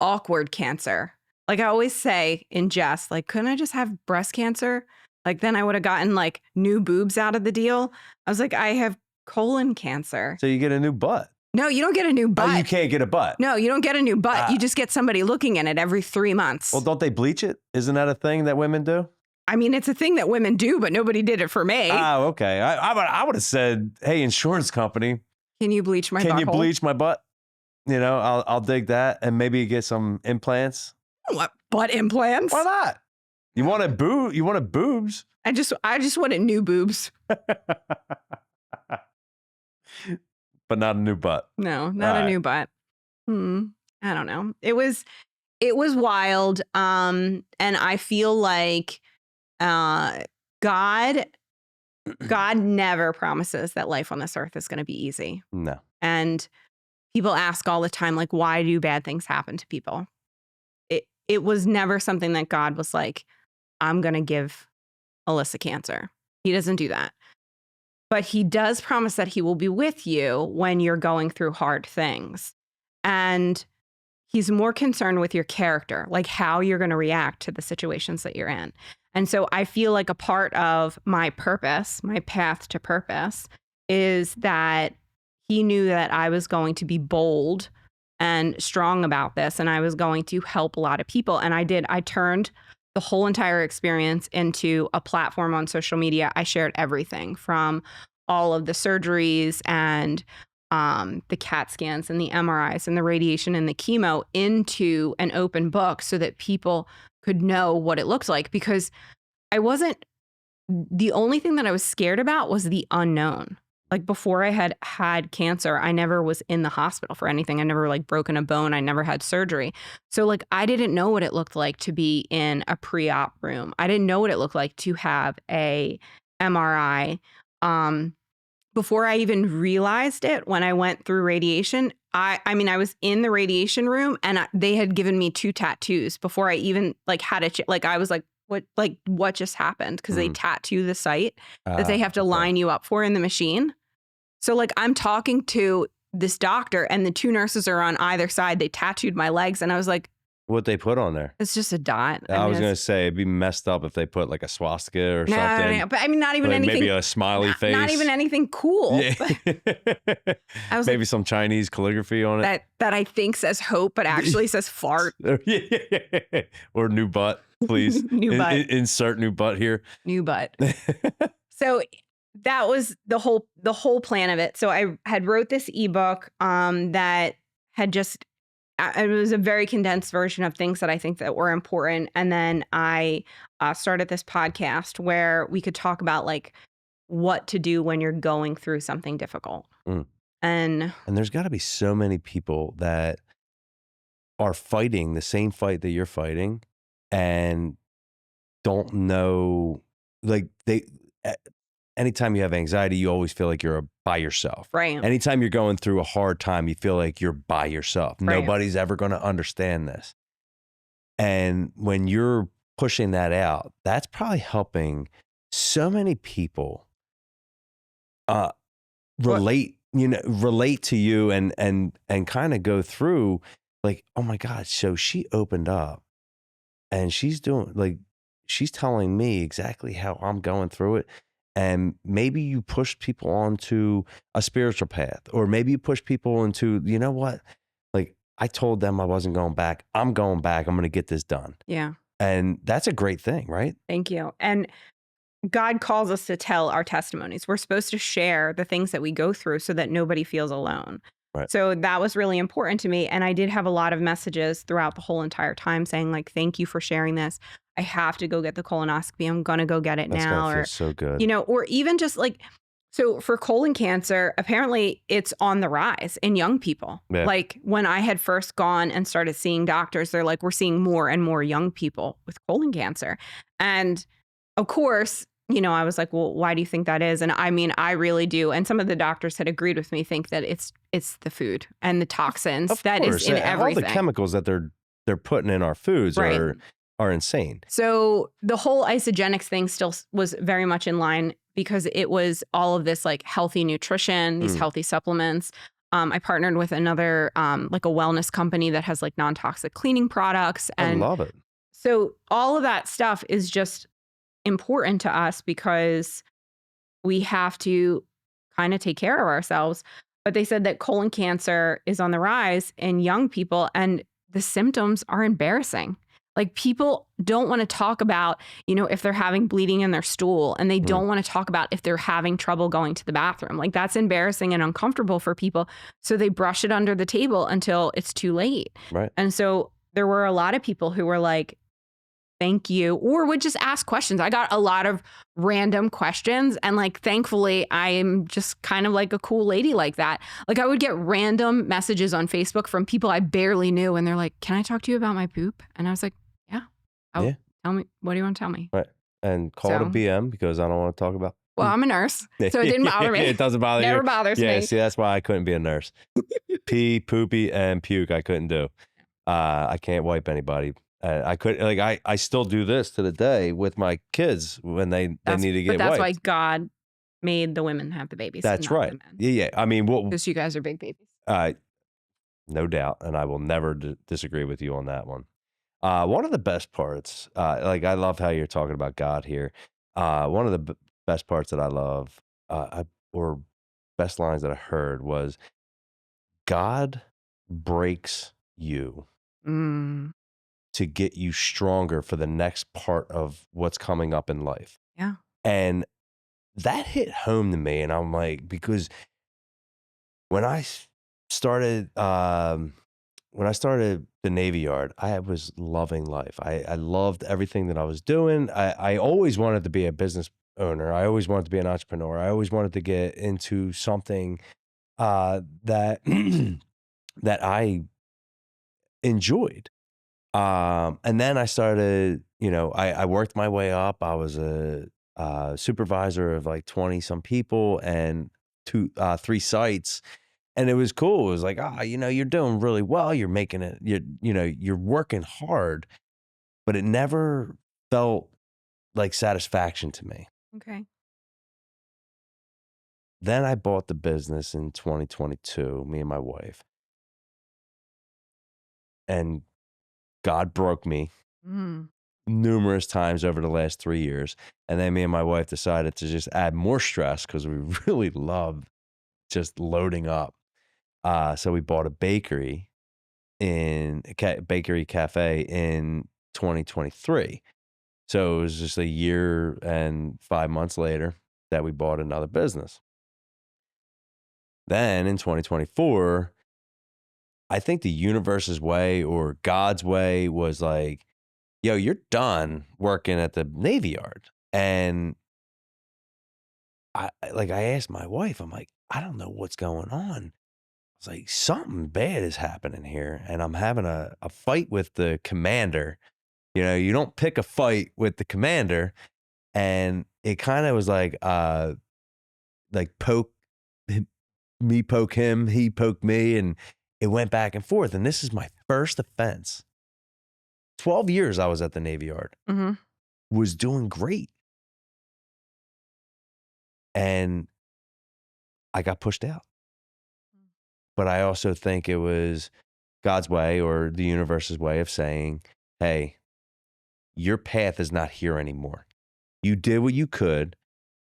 [SPEAKER 1] awkward cancer. Like I always say in jest, like, couldn't I just have breast cancer? Like then I would have gotten like new boobs out of the deal. I was like, I have colon cancer.
[SPEAKER 2] So you get a new butt.
[SPEAKER 1] No, you don't get a new butt.
[SPEAKER 2] Oh, you can't get a butt.
[SPEAKER 1] No, you don't get a new butt. You just get somebody looking in it every 3 months.
[SPEAKER 2] Well, don't they bleach it? Isn't that a thing that women do?
[SPEAKER 1] I mean, it's a thing that women do, but nobody did it for me.
[SPEAKER 2] Oh, okay. I would have said, hey, insurance company.
[SPEAKER 1] Can you bleach my butt?
[SPEAKER 2] Can you bleach my butt? You know, I'll dig that and maybe get some implants.
[SPEAKER 1] What, butt implants?
[SPEAKER 2] Why not? You wanted boobs.
[SPEAKER 1] I just wanted new boobs.
[SPEAKER 2] But not a new butt.
[SPEAKER 1] No, not a new butt. I don't know. It was wild. And I feel like God never promises that life on this earth is going to be easy.
[SPEAKER 2] No.
[SPEAKER 1] And people ask all the time, like, why do bad things happen to people? It was never something that God was like, I'm going to give Alyssa cancer. He doesn't do that. But he does promise that he will be with you when you're going through hard things. And he's more concerned with your character, like how you're going to react to the situations that you're in. And so I feel like a part of my purpose, my path to purpose, is that he knew that I was going to be bold and strong about this, and I was going to help a lot of people. And I did. I turned the whole entire experience into a platform on social media. I shared everything from all of the surgeries and the CAT scans and the MRIs and the radiation and the chemo into an open book so that people could know what it looked like, because the only thing that I was scared about was the unknown. Like before I had cancer, I never was in the hospital for anything. I never like broken a bone. I never had surgery. So like I didn't know what it looked like to be in a pre-op room. I didn't know what it looked like to have a MRI. Before I even realized it, when I went through radiation, I mean, I was in the radiation room and they had given me 2 tattoos before I even like had I was like, what just happened? Because they tattoo the site that they have to line you up for in the machine. So like I'm talking to this doctor and the 2 nurses are on either side. They tattooed my legs and I was like,
[SPEAKER 2] what they put on there?
[SPEAKER 1] It's just a dot.
[SPEAKER 2] I was going to say it'd be messed up if they put like a swastika or something.
[SPEAKER 1] No, but I mean, not even
[SPEAKER 2] like
[SPEAKER 1] anything.
[SPEAKER 2] Maybe a smiley face.
[SPEAKER 1] Not even anything cool.
[SPEAKER 2] Yeah.
[SPEAKER 1] I was
[SPEAKER 2] maybe
[SPEAKER 1] like,
[SPEAKER 2] some Chinese calligraphy on it.
[SPEAKER 1] That I think says hope, but actually says fart.
[SPEAKER 2] Or new butt, please.
[SPEAKER 1] New butt.
[SPEAKER 2] Insert new butt here.
[SPEAKER 1] New butt. So that was the whole plan of it. So I had wrote this ebook that had just, it was a very condensed version of things that I think that were important. And then I started this podcast where we could talk about like what to do when you're going through something difficult. And
[SPEAKER 2] there's got to be so many people that are fighting the same fight that you're fighting and don't know, like anytime you have anxiety, you always feel like you're by yourself.
[SPEAKER 1] Right.
[SPEAKER 2] Anytime you're going through a hard time, you feel like you're by yourself.
[SPEAKER 1] Right.
[SPEAKER 2] Nobody's ever going to understand this. And when you're pushing that out, that's probably helping so many people uh
[SPEAKER 1] What
[SPEAKER 2] relate to you and kind of go through like, oh my God, so she opened up and she's doing like she's telling me exactly how I'm going through it. And maybe you push people onto a spiritual path, or maybe you push people into, you know what? Like I told them I wasn't going back. I'm going back. I'm going to get this done.
[SPEAKER 1] Yeah.
[SPEAKER 2] And that's a great thing, right?
[SPEAKER 1] Thank you. And God calls us to tell our testimonies. We're supposed to share the things that we go through so that nobody feels alone.
[SPEAKER 2] Right.
[SPEAKER 1] So that was really important to me. And I did have a lot of messages throughout the whole entire time saying, like, thank you for sharing this. I have to go get the colonoscopy. I'm going to go get it
[SPEAKER 2] That's
[SPEAKER 1] now.
[SPEAKER 2] going to feel
[SPEAKER 1] Or,
[SPEAKER 2] so good.
[SPEAKER 1] or even just like, so for colon cancer, apparently it's on the rise in young people.
[SPEAKER 2] Yeah.
[SPEAKER 1] Like when I had first gone and started seeing doctors, they're like, we're seeing more and more young people with colon cancer. And of course, I was like, well, why do you think that is? And I mean, I really do. And some of the doctors had agreed with me, think that it's the food and the toxins
[SPEAKER 2] Of
[SPEAKER 1] that
[SPEAKER 2] course,
[SPEAKER 1] is in everything.
[SPEAKER 2] all the chemicals that they're putting in our foods
[SPEAKER 1] Right.
[SPEAKER 2] are insane.
[SPEAKER 1] So the whole isogenics thing still was very much in line because it was all of this like healthy nutrition, these healthy supplements. I partnered with another like a wellness company that has like non-toxic cleaning products.
[SPEAKER 2] I
[SPEAKER 1] And
[SPEAKER 2] love it.
[SPEAKER 1] so all of that stuff is just important to us because we have to kind of take care of ourselves. But they said that colon cancer is on the rise in young people and the symptoms are embarrassing. Like people don't want to talk about, if they're having bleeding in their stool, and they don't want to talk about if they're having trouble going to the bathroom. Like that's embarrassing and uncomfortable for people. So they brush it under the table until it's too late.
[SPEAKER 2] Right.
[SPEAKER 1] And so there were a lot of people who were like, thank you, or would just ask questions. I got a lot of random questions. And like, thankfully, I am just kind of like a cool lady like that. Like I would get random messages on Facebook from people I barely knew. And they're like, can I talk to you about my poop? And I was like, yeah. Oh,
[SPEAKER 2] Yeah.
[SPEAKER 1] tell me, what do you want to tell me?
[SPEAKER 2] Right. And call it a
[SPEAKER 1] So-
[SPEAKER 2] BM because I don't want to talk about.
[SPEAKER 1] Well, I'm a nurse, so it didn't bother me.
[SPEAKER 2] It doesn't bother you.
[SPEAKER 1] Never bothers
[SPEAKER 2] Yeah,
[SPEAKER 1] me.
[SPEAKER 2] see, that's why I couldn't be a nurse. Pee, poopy, and puke, I couldn't do. I can't wipe anybody. I could I still do this to the day with my kids when they need to get
[SPEAKER 1] But that's why
[SPEAKER 2] wiped.
[SPEAKER 1] God made the women have the babies.
[SPEAKER 2] That's
[SPEAKER 1] not
[SPEAKER 2] right.
[SPEAKER 1] The men.
[SPEAKER 2] Yeah. I mean,
[SPEAKER 1] Because you guys are big babies.
[SPEAKER 2] no doubt, and I will never disagree with you on that one. One of the best parts, I love how you're talking about God here. One of the best parts that I love, or best lines that I heard was, God breaks you
[SPEAKER 1] Mm,
[SPEAKER 2] to get you stronger for the next part of what's coming up in life.
[SPEAKER 1] yeah.
[SPEAKER 2] And that hit home to me. And I'm like, because when I started, the Navy Yard, I was loving life. I loved everything that I was doing. I always wanted to be a business owner. I always wanted to be an entrepreneur. I always wanted to get into something that that I enjoyed. And then I started, I worked my way up. I was a supervisor of like 20 some people and three sites. And it was cool. It was like, you're doing really well. You're making it, you're working hard, but it never felt like satisfaction to me.
[SPEAKER 1] Okay.
[SPEAKER 2] Then I bought the business in 2022, me and my wife. And God broke me
[SPEAKER 1] Mm.
[SPEAKER 2] numerous times over the last 3 years. And then me and my wife decided to just add more stress because we really love just loading up. So we bought a bakery bakery cafe in 2023. So it was just a year and 5 months later that we bought another business. Then in 2024, I think the universe's way or God's way was like, yo, you're done working at the Navy Yard. And I asked my wife, I'm like, I don't know what's going on. I was like, something bad is happening here. And I'm having a fight with the commander. You don't pick a fight with the commander. And it kind of was like poke me, poke him, he poked me, and it went back and forth. And this is my first offense 12 years I was at the Navy Yard,
[SPEAKER 1] Hmm.
[SPEAKER 2] was doing great. And I got pushed out. But I also think it was God's way or the universe's way of saying, hey, your path is not here anymore. You did what you could.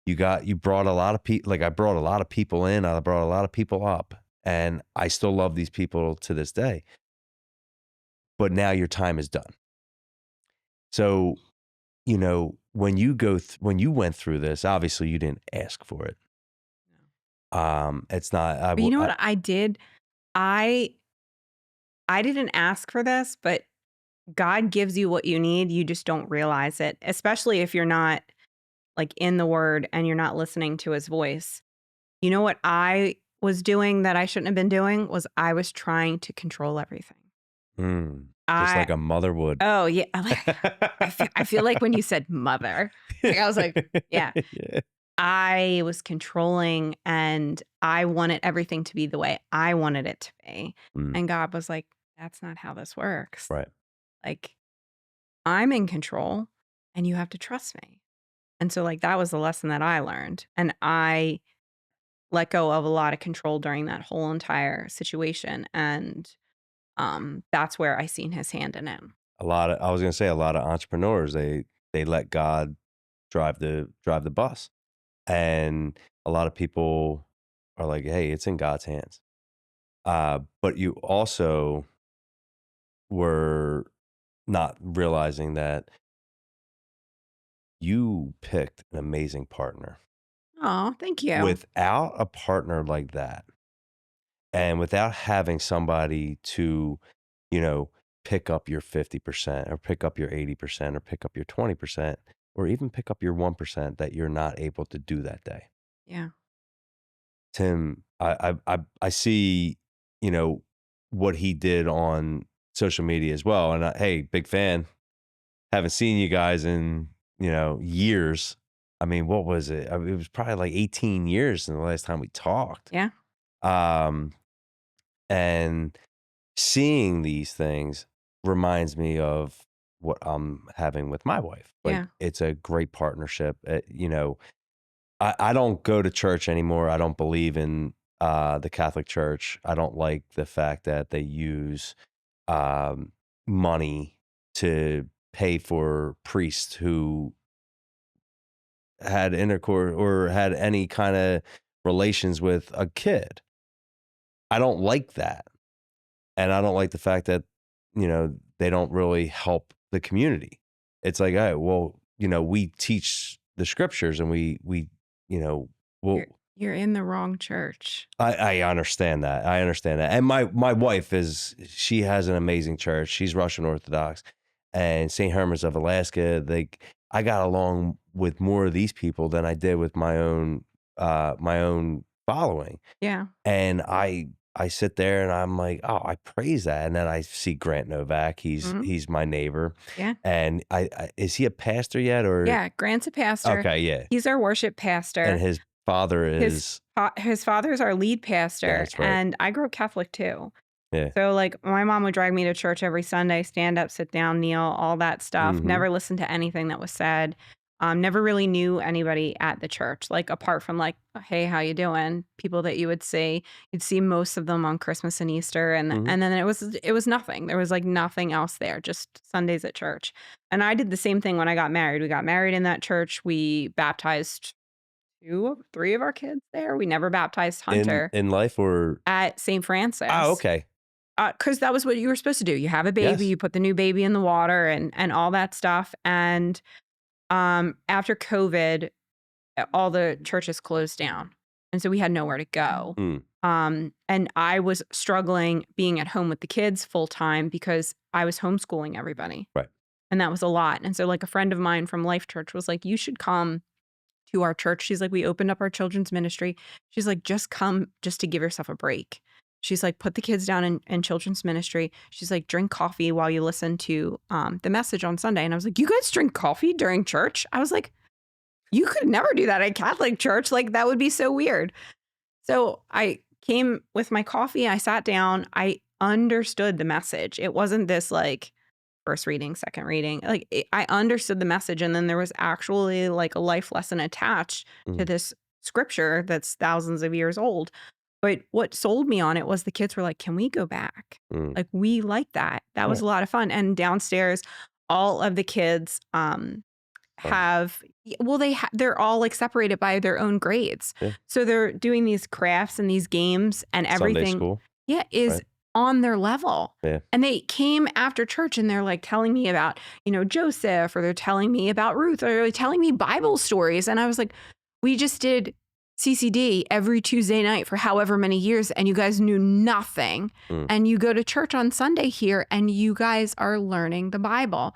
[SPEAKER 2] You brought a lot of people, like I brought a lot of people in, I brought a lot of people up, and I still love these people to this day. But now your time is done. So, when you went through this, obviously you didn't ask for it. It's not,
[SPEAKER 1] But you know what I did? I didn't ask for this, but God gives you what you need. You just don't realize it, especially if you're not like in the word and you're not listening to his voice. You know what I was doing that I shouldn't have been doing was I was trying to control everything.
[SPEAKER 2] Just
[SPEAKER 1] I
[SPEAKER 2] like a mother would.
[SPEAKER 1] Oh yeah, I feel like when you said mother, like I was like, yeah.
[SPEAKER 2] Yeah.
[SPEAKER 1] I was controlling and I wanted everything to be the way I wanted it to be.
[SPEAKER 2] Mm,
[SPEAKER 1] And God was like, that's not how this works.
[SPEAKER 2] right.
[SPEAKER 1] Like, I'm in control and you have to trust me. And so, like, that was the lesson that I learned. And I let go of a lot of control during that whole entire situation. And that's where I seen his hand in it.
[SPEAKER 2] I was gonna say a lot of entrepreneurs, they let God drive the bus. And a lot of people are like, hey, it's in God's hands. But you also were not realizing that you picked an amazing partner.
[SPEAKER 1] Oh, thank you.
[SPEAKER 2] Without a partner like that, and without having somebody to, you know, pick up your 50% or pick up your 80% or pick up your 20% or even pick up your 1% that you're not able to do that day.
[SPEAKER 1] Yeah.
[SPEAKER 2] Tim, I see, what he did on social media as well. And hey, big fan. Haven't seen you guys in, years. I mean, what was it? I mean, it was probably like 18 years in the last time we talked.
[SPEAKER 1] Yeah.
[SPEAKER 2] Um, and seeing these things reminds me of what I'm having with my wife.
[SPEAKER 1] Yeah.
[SPEAKER 2] Like, it's a great partnership. I don't go to church anymore. I don't believe in the Catholic Church. I don't like the fact that they use um, money to pay for priests who had intercourse or had any kind of relations with a kid. I don't like that. And I don't like the fact that, they don't really help the community. It's like, hey, well, we teach the scriptures and you know,
[SPEAKER 1] You're
[SPEAKER 2] well,
[SPEAKER 1] you're in the wrong church.
[SPEAKER 2] I understand that. I understand that. And my wife she has an amazing church. She's Russian Orthodox and St. Herman's of Alaska. I got along with more of these people than I did with my own following.
[SPEAKER 1] Yeah.
[SPEAKER 2] And I sit there and I'm like, oh, I praise that. And then I see Grant Novak.
[SPEAKER 1] Mhm.
[SPEAKER 2] He's my neighbor.
[SPEAKER 1] Yeah.
[SPEAKER 2] And I is he a pastor yet or
[SPEAKER 1] Yeah. Grant's a pastor.
[SPEAKER 2] okay, yeah.
[SPEAKER 1] He's our worship
[SPEAKER 2] And
[SPEAKER 1] pastor.
[SPEAKER 2] his father
[SPEAKER 1] His
[SPEAKER 2] is
[SPEAKER 1] his father's our lead pastor,
[SPEAKER 2] that's right.
[SPEAKER 1] and I grew up Catholic too.
[SPEAKER 2] Yeah.
[SPEAKER 1] So, like, my mom would drag me to church every Sunday, stand up, sit down, kneel, all that stuff.
[SPEAKER 2] Mm-hmm.
[SPEAKER 1] Never listened to anything that was said. Never really knew anybody at the church, like apart from like, hey, how you doing? People that you would see. You'd see most of them on Christmas and Easter, and
[SPEAKER 2] Mm-hmm.
[SPEAKER 1] and then it was nothing. There was like nothing else there, just Sundays at church. And I did the same thing when I got married. We got married in that church. We baptized three of our kids there. We never baptized Hunter
[SPEAKER 2] In life or
[SPEAKER 1] at St.
[SPEAKER 2] oh,
[SPEAKER 1] Francis.
[SPEAKER 2] okay.
[SPEAKER 1] 'Cause that was what you were supposed to do. You have a baby,
[SPEAKER 2] Yes.
[SPEAKER 1] you put the new baby in the water and all that stuff. And after COVID, all the churches closed down. And so we had nowhere to go.
[SPEAKER 2] Mm,
[SPEAKER 1] And I was struggling being at home with the kids full time because I was homeschooling everybody.
[SPEAKER 2] right.
[SPEAKER 1] And that was a lot. And so like a friend of mine from Life Church was like, you should come to our church. She's like, we opened up our children's ministry. She's like, just come just to give yourself a break. She's like, put the kids down in children's ministry. She's like, drink coffee while you listen to the message on Sunday. And I was like, you guys drink coffee during church? I was like, you could never do that at Catholic church. Like, that would be so weird. So I came with my coffee. I sat down. I understood the message. It wasn't this like, first reading, second reading. Like I understood the message, and then there was actually like a life lesson attached to
[SPEAKER 2] Mm,
[SPEAKER 1] this scripture that's thousands of years old. But what sold me on it was the kids were like, "Can we go back?
[SPEAKER 2] mm.
[SPEAKER 1] Like we like that. That was
[SPEAKER 2] Right.
[SPEAKER 1] a lot of fun." And downstairs, all of the kids
[SPEAKER 2] Fun.
[SPEAKER 1] have well they're all like separated by their own grades.
[SPEAKER 2] Yeah.
[SPEAKER 1] So they're doing these crafts and these games and
[SPEAKER 2] Sunday
[SPEAKER 1] everything
[SPEAKER 2] school.
[SPEAKER 1] is
[SPEAKER 2] Right.
[SPEAKER 1] on their level.
[SPEAKER 2] Yeah.
[SPEAKER 1] And they came after church and they're like telling me about, Joseph, or they're telling me about Ruth, or they're telling me Bible stories. And I was like, we just did CCD every Tuesday night for however many years, and you guys knew nothing.
[SPEAKER 2] Mm.
[SPEAKER 1] And you go to church on Sunday here, and you guys are learning the Bible.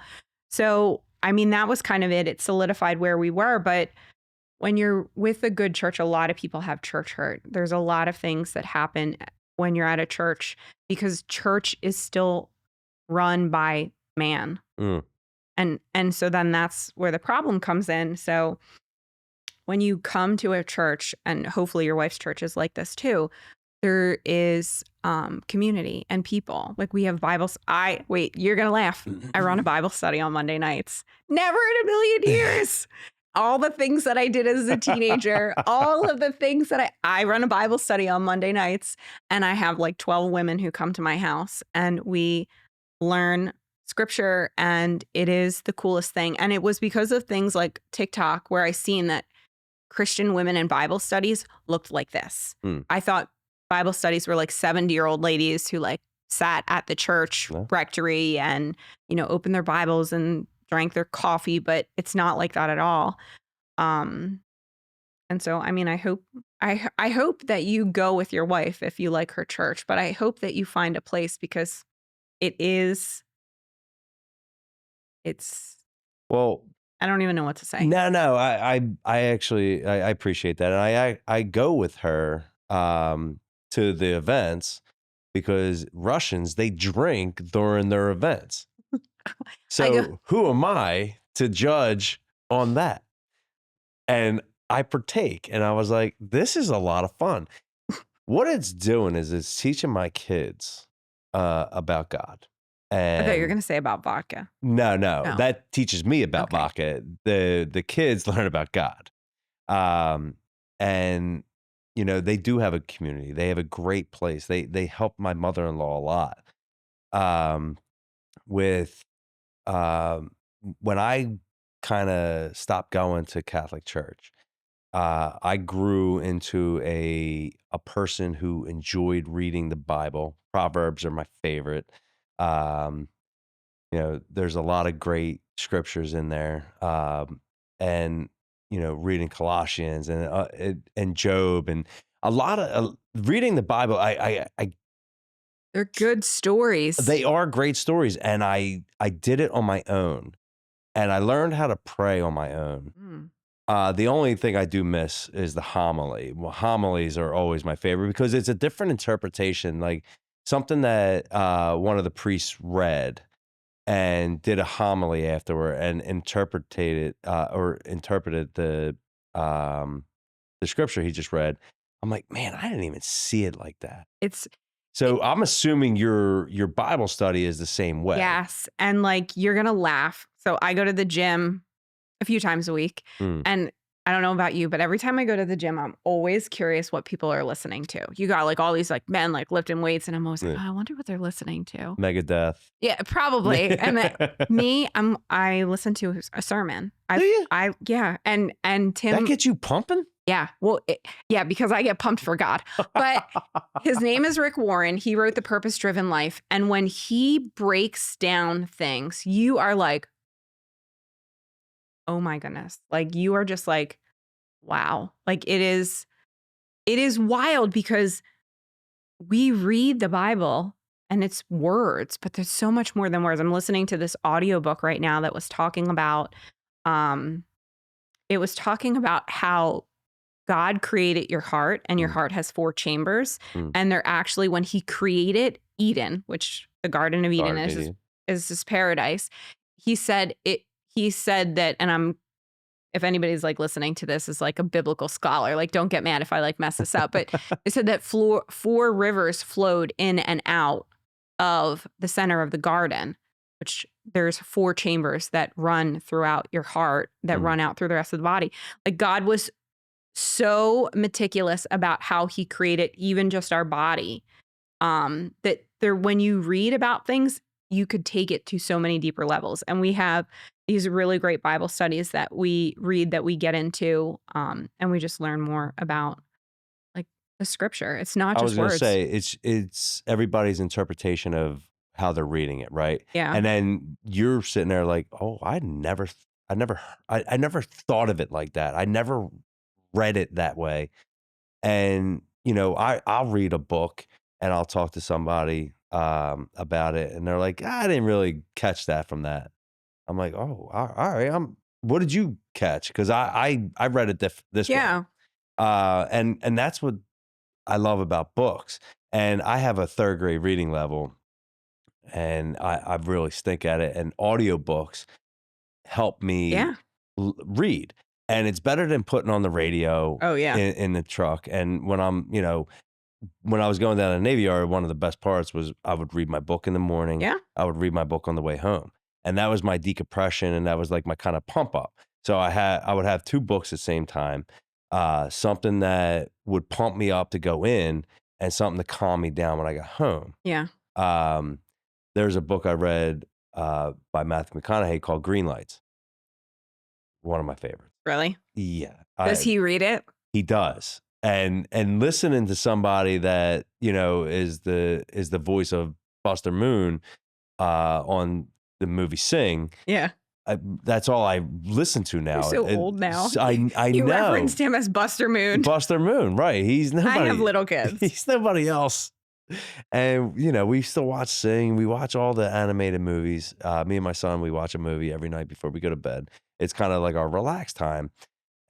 [SPEAKER 1] So, I mean, that was kind of it. It solidified where we were. But when you're with a good church, a lot of people have church hurt. There's a lot of things that happen when you're at a church because church is still run by man.
[SPEAKER 2] Mm.
[SPEAKER 1] And so then that's where the problem comes in. So when you come to a church, and hopefully your wife's church is like this too, there is community and people. Like we have Bibles. Wait, you're going to laugh. I run a Bible study on Monday nights. Never in a million years. All the things that I did as a teenager, all of the things that I run a Bible study on Monday nights, and I have like 12 women who come to my house, and we learn scripture, and it is the coolest thing. And it was because of things like TikTok where I seen that Christian women in Bible studies looked like this.
[SPEAKER 2] Mm.
[SPEAKER 1] I thought Bible studies were like 70-year-old ladies who like sat at the church
[SPEAKER 2] No.
[SPEAKER 1] rectory and, opened their Bibles and drank their coffee, but it's not like that at all. And so, I mean, I hope that you go with your wife if you like her church, but I hope that you find a place because it's,
[SPEAKER 2] Well,
[SPEAKER 1] I don't even know what to say.
[SPEAKER 2] no. I actually I appreciate that, and I go with her to the events because Russians, they drink during their events.
[SPEAKER 1] I go,
[SPEAKER 2] So who am I to judge on that? And I partake, and I was like, this is a lot of fun. What it's doing is it's teaching my kids about God.
[SPEAKER 1] I thought you were
[SPEAKER 2] And
[SPEAKER 1] going to say about vodka.
[SPEAKER 2] no,
[SPEAKER 1] No.
[SPEAKER 2] that teaches me about
[SPEAKER 1] Okay.
[SPEAKER 2] vodka. The kids learn about God. And they do have a community. They have a great place. They help my mother-in-law a lot. With when I kind of stopped going to Catholic church, I grew into a person who enjoyed reading the Bible. Proverbs are my favorite. Um, there's a lot of great scriptures in there, and reading Colossians and Job, and a lot of reading the Bible.
[SPEAKER 1] They're good stories.
[SPEAKER 2] They are great stories, and I did it on my own, and I learned how to pray on my own. The only thing I do miss is the homily. Well, homilies are always my favorite because it's a different interpretation, like something that one of the priests read and did a homily afterward and interpreted the scripture he just read. I'm like, man, I didn't even see it like that. So I'm assuming your Bible study is the same way.
[SPEAKER 1] Yes. And like, you're going to laugh. So I go to the gym a few times a week.
[SPEAKER 2] Mm.
[SPEAKER 1] And I don't know about you, but every time I go to the gym, I'm always curious what people are listening to. You got like all these like men like lifting weights, and I'm always like,
[SPEAKER 2] Yeah.
[SPEAKER 1] oh, I wonder what they're listening to.
[SPEAKER 2] Megadeth.
[SPEAKER 1] Yeah, probably. And I listen to a sermon.
[SPEAKER 2] Do you?
[SPEAKER 1] Yeah. And Tim.
[SPEAKER 2] That gets you pumping?
[SPEAKER 1] Yeah. Well, yeah, because I get pumped for God. But his name is Rick Warren. He wrote The Purpose-Driven Life. And when he breaks down things, you are like, oh my goodness. Like you are just like, wow. Like it is wild because we read the Bible and it's words, but there's so much more than words. I'm listening to this audiobook right now that was talking about, how God created your heart, and your heart has 4 chambers. And they're actually, when he created Eden, which the Garden of Eden is this paradise, he said that, and if anybody's like listening to this is like a biblical scholar, like don't get mad if I like mess this up, but it said that 4 rivers flowed in and out of the center of the garden, which there's 4 chambers that run throughout your heart that
[SPEAKER 2] Mm.
[SPEAKER 1] run out through the rest of the body. Like God was so meticulous about how he created even just our body, that there when you read about things, you could take it to so many deeper levels. And we have these really great Bible studies that we read, that we get into, and we just learn more about like the scripture. It's not
[SPEAKER 2] I was
[SPEAKER 1] just
[SPEAKER 2] gonna
[SPEAKER 1] words.
[SPEAKER 2] say it's everybody's interpretation of how they're reading it, right?
[SPEAKER 1] Yeah.
[SPEAKER 2] And then you're sitting there like, oh, I never thought of it like that. I never read it that way. And I'll read a book and I'll talk to somebody about it, and they're like, I didn't really catch that from that. I'm like, oh, all right. What did you catch? Because I read it this way.
[SPEAKER 1] Yeah.
[SPEAKER 2] And that's what I love about books. And I have a third grade reading level, and I really stink at it. And audiobooks help me
[SPEAKER 1] Yeah.
[SPEAKER 2] read. And it's better than putting on the radio
[SPEAKER 1] Oh yeah.
[SPEAKER 2] in the truck. And when when I was going down to the Navy Yard, one of the best parts was I would read my book in the morning.
[SPEAKER 1] Yeah.
[SPEAKER 2] I would read my book on the way home. And that was my decompression, and that was like my kind of pump up. So I would have 2 books at the same time. Something that would pump me up to go in, and something to calm me down when I got home.
[SPEAKER 1] Yeah.
[SPEAKER 2] Um, there's a book I read by Matthew McConaughey called Green Lights. One of my favorites.
[SPEAKER 1] Really?
[SPEAKER 2] Yeah.
[SPEAKER 1] Does he read it?
[SPEAKER 2] He does. And listening to somebody that, is the voice of Buster Moon on the movie Sing,
[SPEAKER 1] Yeah.
[SPEAKER 2] that's all I listen to now.
[SPEAKER 1] You're so old now.
[SPEAKER 2] I
[SPEAKER 1] You
[SPEAKER 2] know.
[SPEAKER 1] referenced him as Buster Moon.
[SPEAKER 2] Buster Moon, right. He's nobody.
[SPEAKER 1] I have little kids.
[SPEAKER 2] He's nobody else. And, we still watch Sing. We watch all the animated movies. Me and my son, we watch a movie every night before we go to bed. It's kind of like our relaxed time.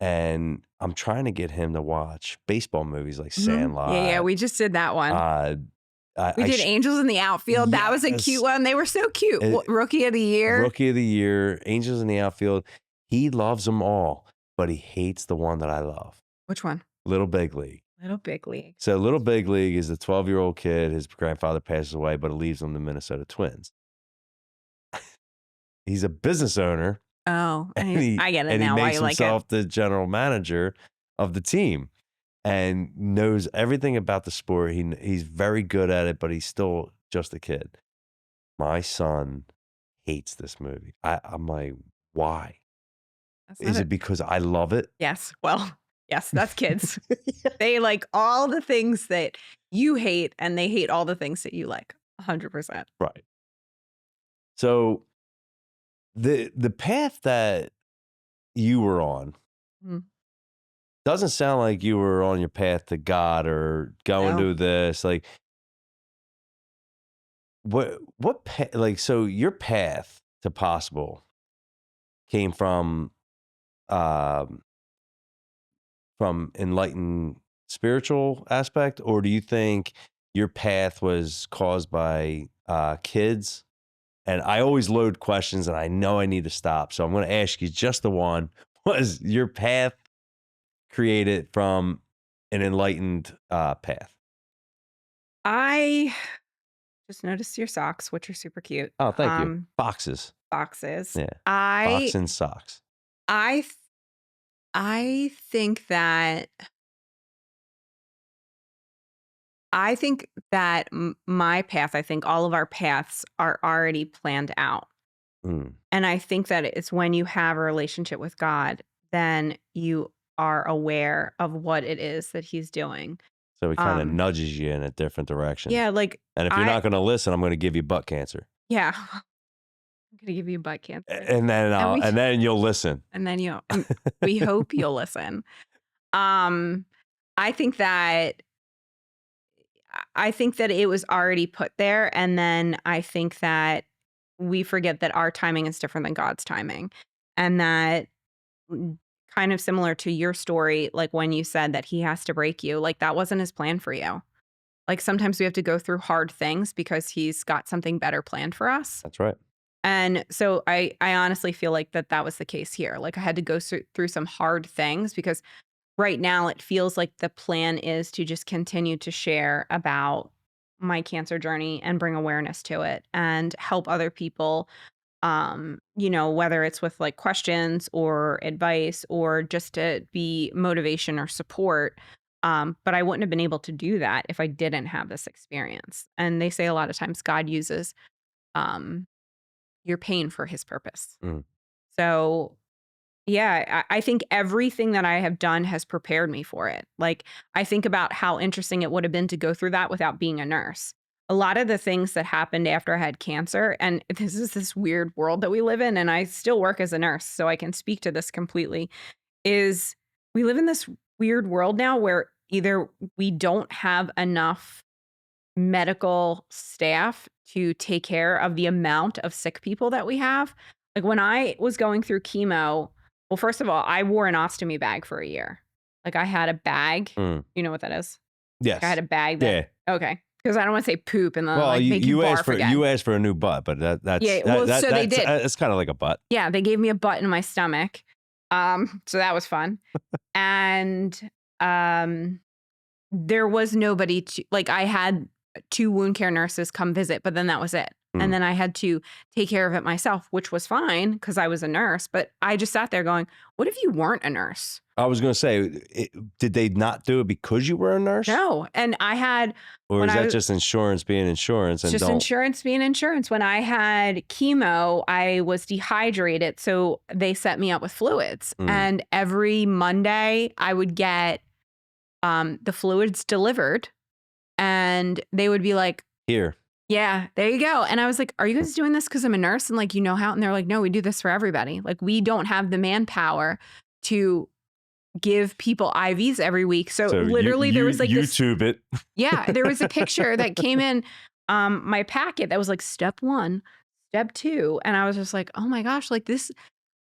[SPEAKER 2] And I'm trying to get him to watch baseball movies like Sandlot.
[SPEAKER 1] Yeah. We just did that one. We did
[SPEAKER 2] sh-
[SPEAKER 1] Angels in the Outfield. That was a
[SPEAKER 2] Yes.
[SPEAKER 1] cute one. They were so cute.
[SPEAKER 2] It-
[SPEAKER 1] Rookie of the Year.
[SPEAKER 2] Rookie of the Year, Angels in the Outfield. He loves them all, but he hates the one that I love,
[SPEAKER 1] Which one?
[SPEAKER 2] Little Big League.
[SPEAKER 1] Little Big League.
[SPEAKER 2] So Little Big League is a 12-year-old kid. His grandfather passes away, but it leaves him the Minnesota Twins. He's a business owner.
[SPEAKER 1] Oh,
[SPEAKER 2] And
[SPEAKER 1] I get it
[SPEAKER 2] and
[SPEAKER 1] now.
[SPEAKER 2] he
[SPEAKER 1] Why
[SPEAKER 2] makes
[SPEAKER 1] you like it?
[SPEAKER 2] himself the general manager of the team and knows everything about the sport. He's very good at it, but he's still just a kid. My son hates this movie. I'm like, why?
[SPEAKER 1] That's not
[SPEAKER 2] Is it because I love it?
[SPEAKER 1] Yes. Well, yes, that's kids. They like all the things that you hate, and they hate all the things that you like. 100%.
[SPEAKER 2] Right. So the path that you were on
[SPEAKER 1] Mhm.
[SPEAKER 2] doesn't sound like you were on your path to God or going
[SPEAKER 1] No.
[SPEAKER 2] to this. Like, so your path to possible came um, from enlightened spiritual aspect, or do you think your path was caused by kids? And I always load questions, and I know I need to stop, so I'm going to ask you just the one: was your path created from an enlightened path?
[SPEAKER 1] I just noticed your socks, which are super cute.
[SPEAKER 2] Oh, thank you. Boxes.
[SPEAKER 1] Boxes.
[SPEAKER 2] Yeah.
[SPEAKER 1] I
[SPEAKER 2] Box and socks.
[SPEAKER 1] I th- I think that my path, I think all of our paths are already planned out.
[SPEAKER 2] Mm.
[SPEAKER 1] And I think that it's when you have a relationship with God, then you are aware of what it is that he's doing.
[SPEAKER 2] So he kind of
[SPEAKER 1] Um,
[SPEAKER 2] nudges you in a different direction.
[SPEAKER 1] Yeah, like
[SPEAKER 2] And if you're
[SPEAKER 1] I
[SPEAKER 2] not going to listen, I'm going to give you butt cancer.
[SPEAKER 1] yeah. I'm gonna give you butt cancer.
[SPEAKER 2] And then
[SPEAKER 1] we-
[SPEAKER 2] and then you'll listen.
[SPEAKER 1] And then we hope you'll listen. I think that it was already put there, and then I think that we forget that our timing is different than God's timing, and that kind of similar to your story, like when you said that he has to break you, like that wasn't his plan for you. Like sometimes we have to go through hard things because he's got something better planned for us.
[SPEAKER 2] That's right.
[SPEAKER 1] And so I honestly feel like that was the case here. Like I had to go through some hard things because right now it feels like the plan is to just continue to share about my cancer journey and bring awareness to it and help other people whether it's with like questions or advice or just to be motivation or support. But I wouldn't have been able to do that if I didn't have this experience. And they say a lot of times God uses um, your pain for his purpose.
[SPEAKER 2] Mm.
[SPEAKER 1] So yeah, I think everything that I have done has prepared me for it. Like, I think about how interesting it would have been to go through that without being a nurse. A lot of the things that happened after I had cancer, and this is this weird world that we live in, and I still work as a nurse, so I can speak to this completely, is we live in this weird world now where either we don't have enough medical staff to take care of the amount of sick people that we have. Like when I was going through chemo, well, first of all, I wore an ostomy bag for a year. Like I had a bag.
[SPEAKER 2] Mm.
[SPEAKER 1] You know what that is?
[SPEAKER 2] Yes.
[SPEAKER 1] I had a bag that,
[SPEAKER 2] Yeah.
[SPEAKER 1] okay. Because I don't want to say poop and then
[SPEAKER 2] Well,
[SPEAKER 1] like make you
[SPEAKER 2] asked
[SPEAKER 1] barf again.
[SPEAKER 2] you asked for a new butt, but that's
[SPEAKER 1] Yeah, well, so they did.
[SPEAKER 2] It's kind of like a butt.
[SPEAKER 1] Yeah, they gave me a butt in my stomach. So that was fun. And there was nobody to, like, I had 2 wound care nurses come visit, but then that was it.
[SPEAKER 2] Mm.
[SPEAKER 1] And then I had to take care of it myself, which was fine because I was a nurse. But I just sat there going, what if you weren't a nurse?
[SPEAKER 2] I was going to say, did they not do it because you were a nurse?
[SPEAKER 1] No. And I had,
[SPEAKER 2] Or is that just insurance being insurance? And
[SPEAKER 1] just insurance being insurance. When I had chemo, I was dehydrated. So they set me up with fluids.
[SPEAKER 2] Mm.
[SPEAKER 1] And every Monday, I would get the fluids delivered. And they would be like,
[SPEAKER 2] here.
[SPEAKER 1] Yeah, there you go. And I was like, are you guys doing this because I'm a nurse and like, you know how? And they're like, no, we do this for everybody. Like, we don't have the manpower to give people IVs every week. So literally there was like
[SPEAKER 2] YouTube it.
[SPEAKER 1] Yeah, there was a picture that came in my packet that was like step 1, step 2. And I was just like, oh my gosh, like this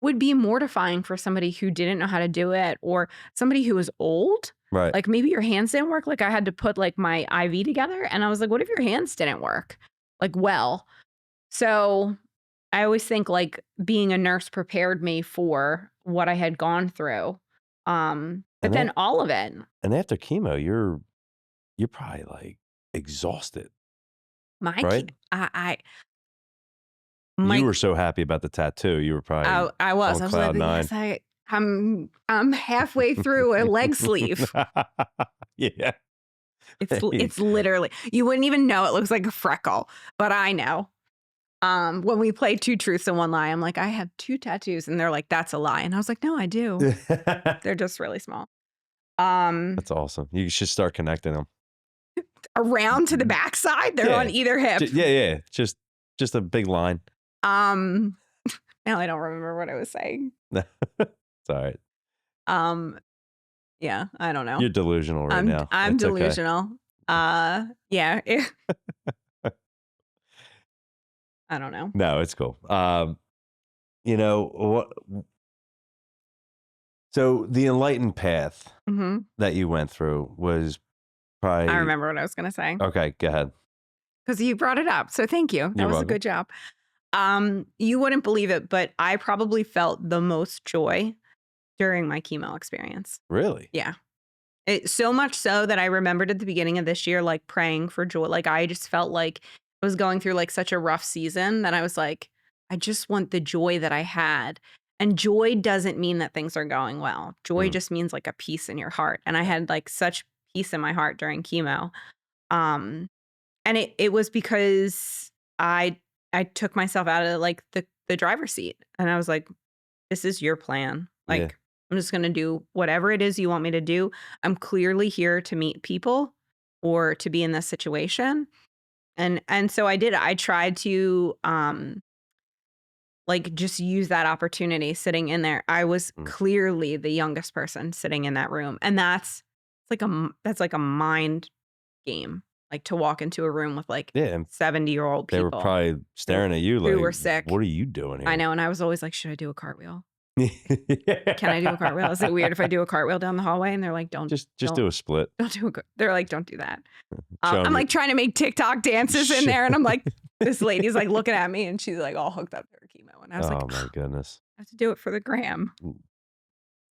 [SPEAKER 1] would be mortifying for somebody who didn't know how to do it or somebody who was old.
[SPEAKER 2] Right.
[SPEAKER 1] Like maybe your hands didn't work. Like I had to put like my IV together and I was like, what if your hands didn't work? Like, well, so I always think like being a nurse prepared me for what I had gone through. But then all of it.
[SPEAKER 2] And after chemo, you're probably like exhausted.
[SPEAKER 1] Right?
[SPEAKER 2] You were so happy about the tattoo. You were probably
[SPEAKER 1] I was.
[SPEAKER 2] on
[SPEAKER 1] I was
[SPEAKER 2] cloud
[SPEAKER 1] like,
[SPEAKER 2] nine.
[SPEAKER 1] yes, I'm halfway through a leg sleeve.
[SPEAKER 2] Yeah.
[SPEAKER 1] It's literally, you wouldn't even know it looks like a freckle, but I know. When we play 2 truths and 1 lie, I'm like, I have 2 tattoos, and they're like, that's a lie, and I was like, no, I do. They're just really small.
[SPEAKER 2] That's awesome. You should start connecting them
[SPEAKER 1] Around to the backside. They're on either hip.
[SPEAKER 2] Yeah. Just a big line.
[SPEAKER 1] Now I don't remember what I was saying.
[SPEAKER 2] It's all right.
[SPEAKER 1] Yeah, I don't know.
[SPEAKER 2] You're delusional right now.
[SPEAKER 1] I'm
[SPEAKER 2] It's okay.
[SPEAKER 1] delusional. Yeah. I don't know.
[SPEAKER 2] No, it's cool. You know what? So the enlightened path that you went through was probably.
[SPEAKER 1] I remember what I was going to say.
[SPEAKER 2] Okay, go ahead.
[SPEAKER 1] Because you brought it up. So thank you. That was
[SPEAKER 2] welcome.
[SPEAKER 1] a good job. You wouldn't believe it, but I probably felt the most joy during my chemo experience.
[SPEAKER 2] Really?
[SPEAKER 1] Yeah. So much so that I remembered at the beginning of this year, like praying for joy. Like I just felt like I was going through like such a rough season that I was like, I just want the joy that I had. And joy doesn't mean that things are going well. Joy just means like a peace in your heart. And I had like such peace in my heart during chemo. And it was because I took myself out of like the driver's seat and I was like, this is your plan. Like, I'm just going to do whatever it is you want me to do. I'm clearly here to meet people or to be in this situation. And so I did. I tried to like just use that opportunity sitting in there. I was clearly the youngest person sitting in that room. And that's like a mind game. Like to walk into a room with like 70-year-old people.
[SPEAKER 2] They were probably staring at you like,
[SPEAKER 1] who were sick.
[SPEAKER 2] What are you doing here?
[SPEAKER 1] I know. And I was always like, should I do a cartwheel? Can I do a cartwheel? Is it weird if I do a cartwheel down the hallway? And they're like, don't
[SPEAKER 2] do a split.
[SPEAKER 1] Don't do they're like, don't do that. I'm like trying to make TikTok dances in there. And I'm like, this lady's like looking at me and she's like all hooked up to her chemo. And I was like,
[SPEAKER 2] oh my goodness.
[SPEAKER 1] I have to do it for the gram.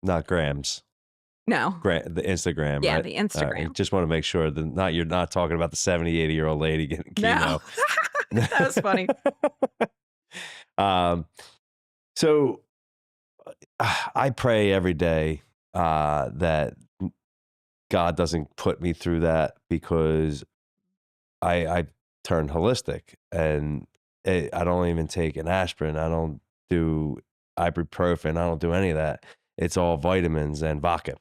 [SPEAKER 2] Not grams.
[SPEAKER 1] No.
[SPEAKER 2] The Instagram,
[SPEAKER 1] yeah,
[SPEAKER 2] right?
[SPEAKER 1] the Instagram.
[SPEAKER 2] Just want to make sure that you're not talking about the 70, 80-year-old lady getting chemo.
[SPEAKER 1] No. That was funny.
[SPEAKER 2] Um, so I pray every day that God doesn't put me through that, because I turned holistic, and I don't even take an aspirin. I don't do ibuprofen. I don't do any of that. It's all vitamins and vodka.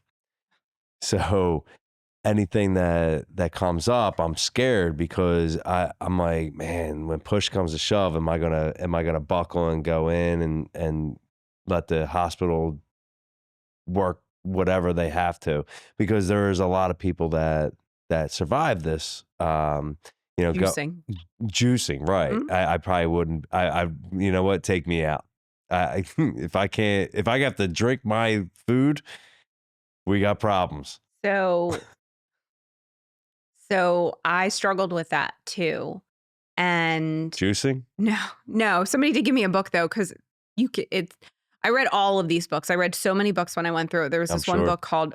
[SPEAKER 2] So anything that comes up, I'm scared, because I'm like, man, when push comes to shove, am I gonna buckle and go in and let the hospital work whatever they have to? Because there's a lot of people that survive this, go
[SPEAKER 1] Juicing.
[SPEAKER 2] juicing, right?
[SPEAKER 1] Mhm.
[SPEAKER 2] I probably wouldn't. You know what? Take me out. If I have to drink my food, we got problems.
[SPEAKER 1] So I struggled with that too. And
[SPEAKER 2] Juicing?
[SPEAKER 1] no, somebody did give me a book though, because I read all of these books. I read so many books when I went through it. There was
[SPEAKER 2] I'm
[SPEAKER 1] this one
[SPEAKER 2] sure.
[SPEAKER 1] book called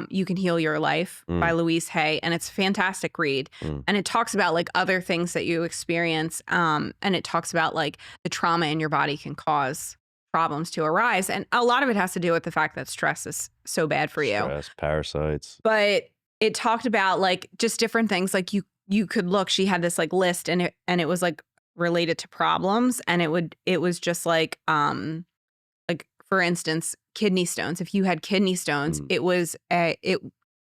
[SPEAKER 1] You Can Heal Your Life by
[SPEAKER 2] Mm,
[SPEAKER 1] Louise Hay, and it's a fantastic read.
[SPEAKER 2] mm,
[SPEAKER 1] And it talks about like other things that you experience. And it talks about like the trauma in your body can cause problems to arise. And a lot of it has to do with the fact that stress is so bad for you.
[SPEAKER 2] stress, parasites.
[SPEAKER 1] But it talked about like just different things. Like you could look, she had this like list, and it was like related to problems, and it was just like for instance, kidney stones. If you had kidney stones,
[SPEAKER 2] Mm,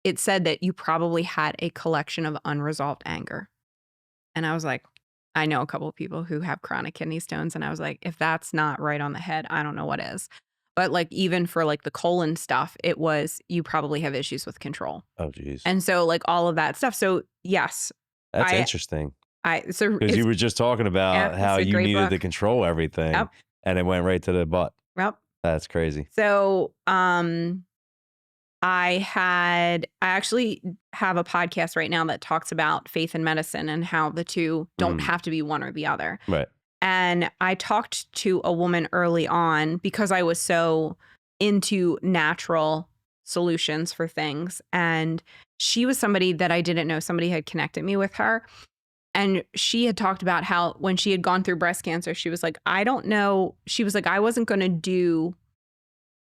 [SPEAKER 1] it said that you probably had a collection of unresolved anger. And I was like, I know a couple of people who have chronic kidney stones, and I was like, if that's not right on the head, I don't know what is. But like even for like the colon stuff, it was you probably have issues with control.
[SPEAKER 2] oh, geez.
[SPEAKER 1] And so like all of that stuff. So yes,
[SPEAKER 2] That's
[SPEAKER 1] I
[SPEAKER 2] interesting,
[SPEAKER 1] so
[SPEAKER 2] because you were just talking
[SPEAKER 1] yeah,
[SPEAKER 2] about
[SPEAKER 1] it's
[SPEAKER 2] how
[SPEAKER 1] a
[SPEAKER 2] you
[SPEAKER 1] great
[SPEAKER 2] needed to
[SPEAKER 1] book.
[SPEAKER 2] control everything,
[SPEAKER 1] Yep.
[SPEAKER 2] and it went right to the butt.
[SPEAKER 1] Yep.
[SPEAKER 2] That's crazy.
[SPEAKER 1] So I actually have a podcast right now that talks about faith and medicine and how the two don't
[SPEAKER 2] Mm,
[SPEAKER 1] have to be one or the other.
[SPEAKER 2] right.
[SPEAKER 1] And I talked to a woman early on because I was so into natural solutions for things. And she was somebody that I didn't know. Somebody had connected me with her. And she had talked about how when she had gone through breast cancer, she was like, I don't know. She was like, I wasn't going to do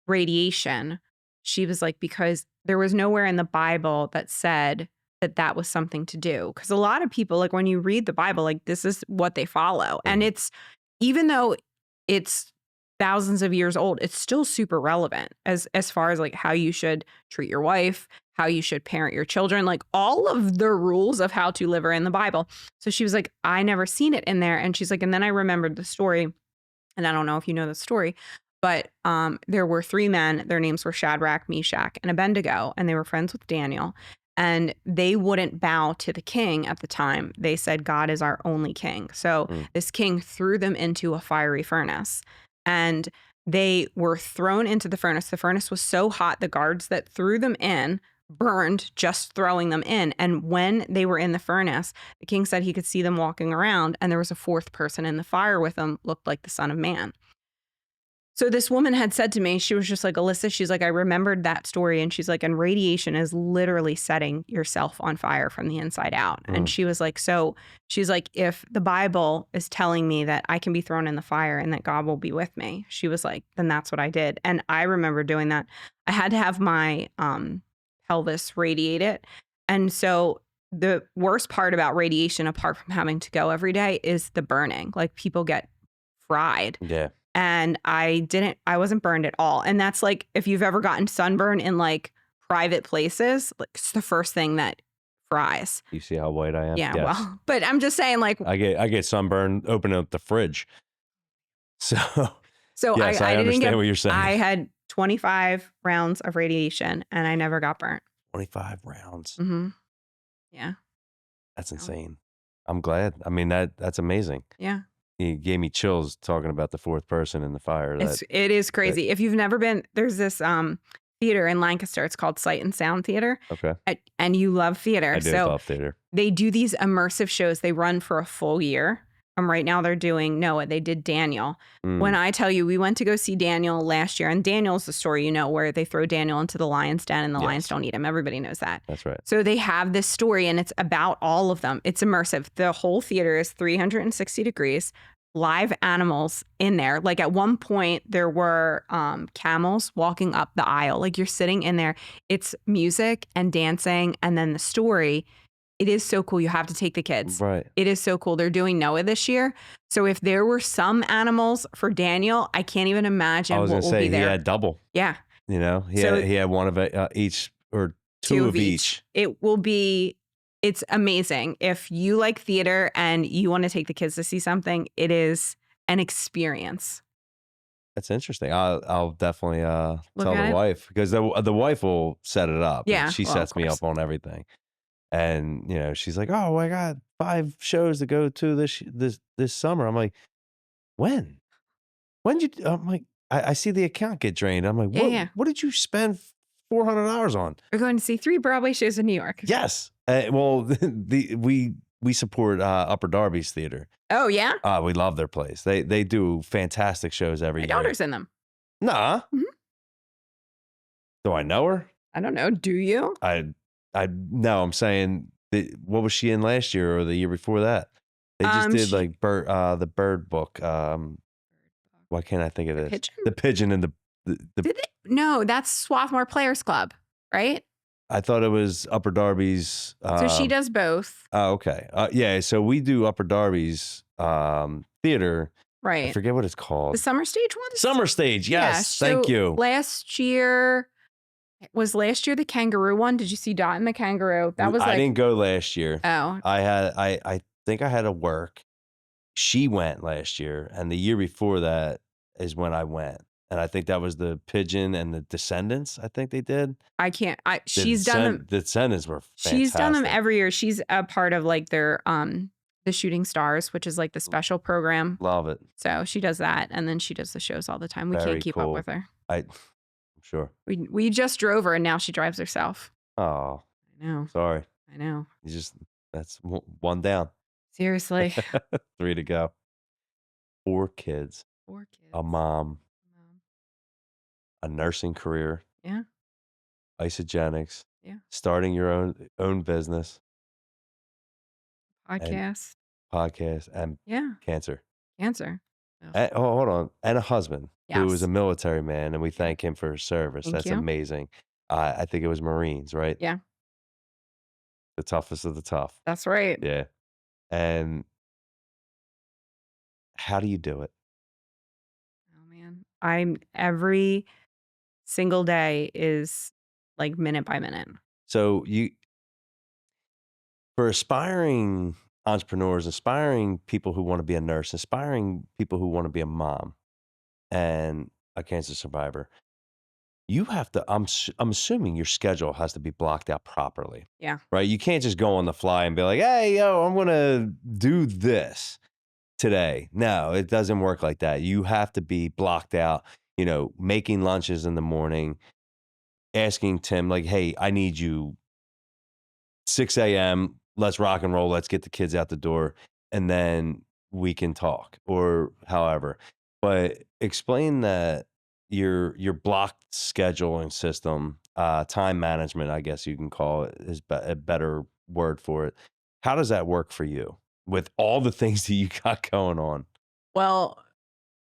[SPEAKER 1] radiation. She was like, because there was nowhere in the Bible that said that that was something to do. Because a lot of people, like when you read the Bible, like this is what they follow. And
[SPEAKER 2] Mm,
[SPEAKER 1] it's, even though it's thousands of years old, it's still super relevant as far as like how you should treat your wife, how you should parent your children, like all of the rules of how to live are in the Bible. So she was like, I never seen it in there. And she's like, and then I remembered the story. And I don't know if you know the story, but there were three men. Their names were Shadrach, Meshach, and Abednego, and they were friends with Daniel. And they wouldn't bow to the king at the time. They said, God is our only king. So
[SPEAKER 2] mm,
[SPEAKER 1] this king threw them into a fiery furnace. And they were thrown into the furnace. The furnace was so hot, the guards that threw them in burned just throwing them in. And when they were in the furnace, the king said he could see them walking around, and there was a fourth person in the fire with them, looked like the Son of Man. So this woman had said to me, she was just like, Alyssa, she's like, I remembered that story. And she's like, and radiation is literally setting yourself on fire from the inside out. And
[SPEAKER 2] mm,
[SPEAKER 1] she was like, so she's like, if the Bible is telling me that I can be thrown in the fire and that God will be with me, she was like, then that's what I did. And I remember doing that. I had to have my pelvis radiated. And so the worst part about radiation, apart from having to go every day, is the burning. Like people get fried.
[SPEAKER 2] yeah.
[SPEAKER 1] And I wasn't burned at all. And that's like, if you've ever gotten sunburn in like private places, like it's the first thing that fries.
[SPEAKER 2] You see how white I am?
[SPEAKER 1] Yeah,
[SPEAKER 2] Yes.
[SPEAKER 1] well, but I'm just saying like,
[SPEAKER 2] I get sunburn opening up the fridge. So
[SPEAKER 1] so
[SPEAKER 2] yes,
[SPEAKER 1] I
[SPEAKER 2] I
[SPEAKER 1] didn't
[SPEAKER 2] understand
[SPEAKER 1] get,
[SPEAKER 2] what you're saying.
[SPEAKER 1] I had 25 rounds of radiation and I never got burnt.
[SPEAKER 2] 25 rounds.
[SPEAKER 1] Mm-hmm. Yeah.
[SPEAKER 2] That's
[SPEAKER 1] No.
[SPEAKER 2] insane. I'm glad. I mean, that's amazing.
[SPEAKER 1] Yeah.
[SPEAKER 2] You gave me chills talking about the fourth person in the fire.
[SPEAKER 1] It is crazy. If you've never been, there's this theater in Lancaster. It's called Sight and Sound Theater.
[SPEAKER 2] Okay.
[SPEAKER 1] And you love theater.
[SPEAKER 2] I do
[SPEAKER 1] So
[SPEAKER 2] love theater.
[SPEAKER 1] they do these immersive shows. They run for a full year. Right now they're doing Noah. They did Daniel. When I tell you, we went to go see Daniel last year, and Daniel's the story, you know, where they throw Daniel into the lion's den and the lions
[SPEAKER 2] Yes.
[SPEAKER 1] don't eat him. Everybody knows that.
[SPEAKER 2] That's right.
[SPEAKER 1] So they have this story and it's about all of them. It's immersive. The whole theater is 360 degrees. live animals in there. Like at one point there were camels walking up the aisle. Like you're sitting in there. It's music and dancing and then the story. It is so cool. You have to take the kids.
[SPEAKER 2] Right.
[SPEAKER 1] It is so cool. They're doing Noah this year. So if there were some animals for Daniel, I can't even imagine
[SPEAKER 2] I was
[SPEAKER 1] what
[SPEAKER 2] going to
[SPEAKER 1] will
[SPEAKER 2] say
[SPEAKER 1] be
[SPEAKER 2] he
[SPEAKER 1] there.
[SPEAKER 2] had double.
[SPEAKER 1] Yeah.
[SPEAKER 2] You know, he
[SPEAKER 1] So-
[SPEAKER 2] had one of each or two of each.
[SPEAKER 1] It will be, it's amazing. If you like theater and you want to take the kids to see something, it is an experience.
[SPEAKER 2] That's interesting. I'll definitely tell
[SPEAKER 1] at
[SPEAKER 2] the
[SPEAKER 1] it.
[SPEAKER 2] wife because the wife will set it up.
[SPEAKER 1] Yeah,
[SPEAKER 2] She
[SPEAKER 1] well, of
[SPEAKER 2] sets me
[SPEAKER 1] course.
[SPEAKER 2] up on everything. And you know, she's like, "Oh, I got 5 shows to go to this summer." I'm like, "When? When did you?" I'm like, I see the account get drained. I'm like, "What?
[SPEAKER 1] Yeah.
[SPEAKER 2] What did you spend $400 on?"
[SPEAKER 1] We're going to see 3 Broadway shows in New York.
[SPEAKER 2] Yes. Well, we support Upper Darby's theater.
[SPEAKER 1] Oh, yeah?
[SPEAKER 2] We love their place. They do fantastic shows every
[SPEAKER 1] My
[SPEAKER 2] year.
[SPEAKER 1] daughter's in them.
[SPEAKER 2] Nah.
[SPEAKER 1] Mhm.
[SPEAKER 2] Do I know her?
[SPEAKER 1] I don't know. Do you?
[SPEAKER 2] No, I'm saying what was she in last year or the year before that? They just did like the bird book. Why can't I think of this?
[SPEAKER 1] Pigeon?
[SPEAKER 2] The pigeon and the
[SPEAKER 1] Did they? No, that's Swarthmore Players Club, right?
[SPEAKER 2] I thought it was Upper Darby's.
[SPEAKER 1] So she does both.
[SPEAKER 2] Oh, okay. Yeah, so we do Upper Darby's theater. I
[SPEAKER 1] Right.
[SPEAKER 2] forget what it's called.
[SPEAKER 1] The summer stage ones?
[SPEAKER 2] Summer Stage. Yes. Thank
[SPEAKER 1] so
[SPEAKER 2] you.
[SPEAKER 1] Last year the kangaroo one? Did you see Dot and the kangaroo? That was
[SPEAKER 2] I
[SPEAKER 1] like,
[SPEAKER 2] didn't go last year.
[SPEAKER 1] oh,
[SPEAKER 2] I think I had to work. She went last year, and the year before that is when I went. And I think that was the Pigeon and the Descendants. I think they did.
[SPEAKER 1] I can't. She's done them.
[SPEAKER 2] The Descendants were fantastic.
[SPEAKER 1] She's done them every year. She's a part of like their the Shooting Stars, which is like the special program.
[SPEAKER 2] Love it.
[SPEAKER 1] So she does that, and then she does the shows all the time. We
[SPEAKER 2] Very
[SPEAKER 1] can't keep
[SPEAKER 2] cool.
[SPEAKER 1] up with her.
[SPEAKER 2] I'm sure.
[SPEAKER 1] We just drove her, and now she drives herself.
[SPEAKER 2] Oh,
[SPEAKER 1] I know.
[SPEAKER 2] sorry.
[SPEAKER 1] I know.
[SPEAKER 2] That's one down.
[SPEAKER 1] Seriously.
[SPEAKER 2] 3 to go. 4 kids.
[SPEAKER 1] 4 kids.
[SPEAKER 2] A mom. A nursing career.
[SPEAKER 1] Yeah.
[SPEAKER 2] Isogenics.
[SPEAKER 1] Yeah.
[SPEAKER 2] Starting your own business.
[SPEAKER 1] Podcast.
[SPEAKER 2] And
[SPEAKER 1] Yeah.
[SPEAKER 2] cancer.
[SPEAKER 1] Cancer.
[SPEAKER 2] And, hold on. And a husband who was
[SPEAKER 1] Yes.
[SPEAKER 2] a military man, and we thank him for his service.
[SPEAKER 1] Thank
[SPEAKER 2] That's
[SPEAKER 1] you.
[SPEAKER 2] amazing. I think it was Marines, right?
[SPEAKER 1] Yeah.
[SPEAKER 2] The toughest of the tough.
[SPEAKER 1] That's right.
[SPEAKER 2] Yeah. And how do you do it?
[SPEAKER 1] Oh man. Every single day is like minute by minute.
[SPEAKER 2] So for aspiring entrepreneurs, aspiring people who want to be a nurse, aspiring people who want to be a mom and a cancer survivor, you have to, I'm assuming your schedule has to be blocked out properly.
[SPEAKER 1] Yeah.
[SPEAKER 2] Right? You can't just go on the fly and be like, hey, yo, I'm going to do this today. No, it doesn't work like that. You have to be blocked out, making lunches in the morning, asking Tim, like, hey, I need you 6 a.m. Let's rock and roll. Let's get the kids out the door. And then we can talk or however. But explain that your blocked scheduling system, time management, I guess you can call it, is a better word for it. How does that work for you with all the things that you got going on?
[SPEAKER 1] Well,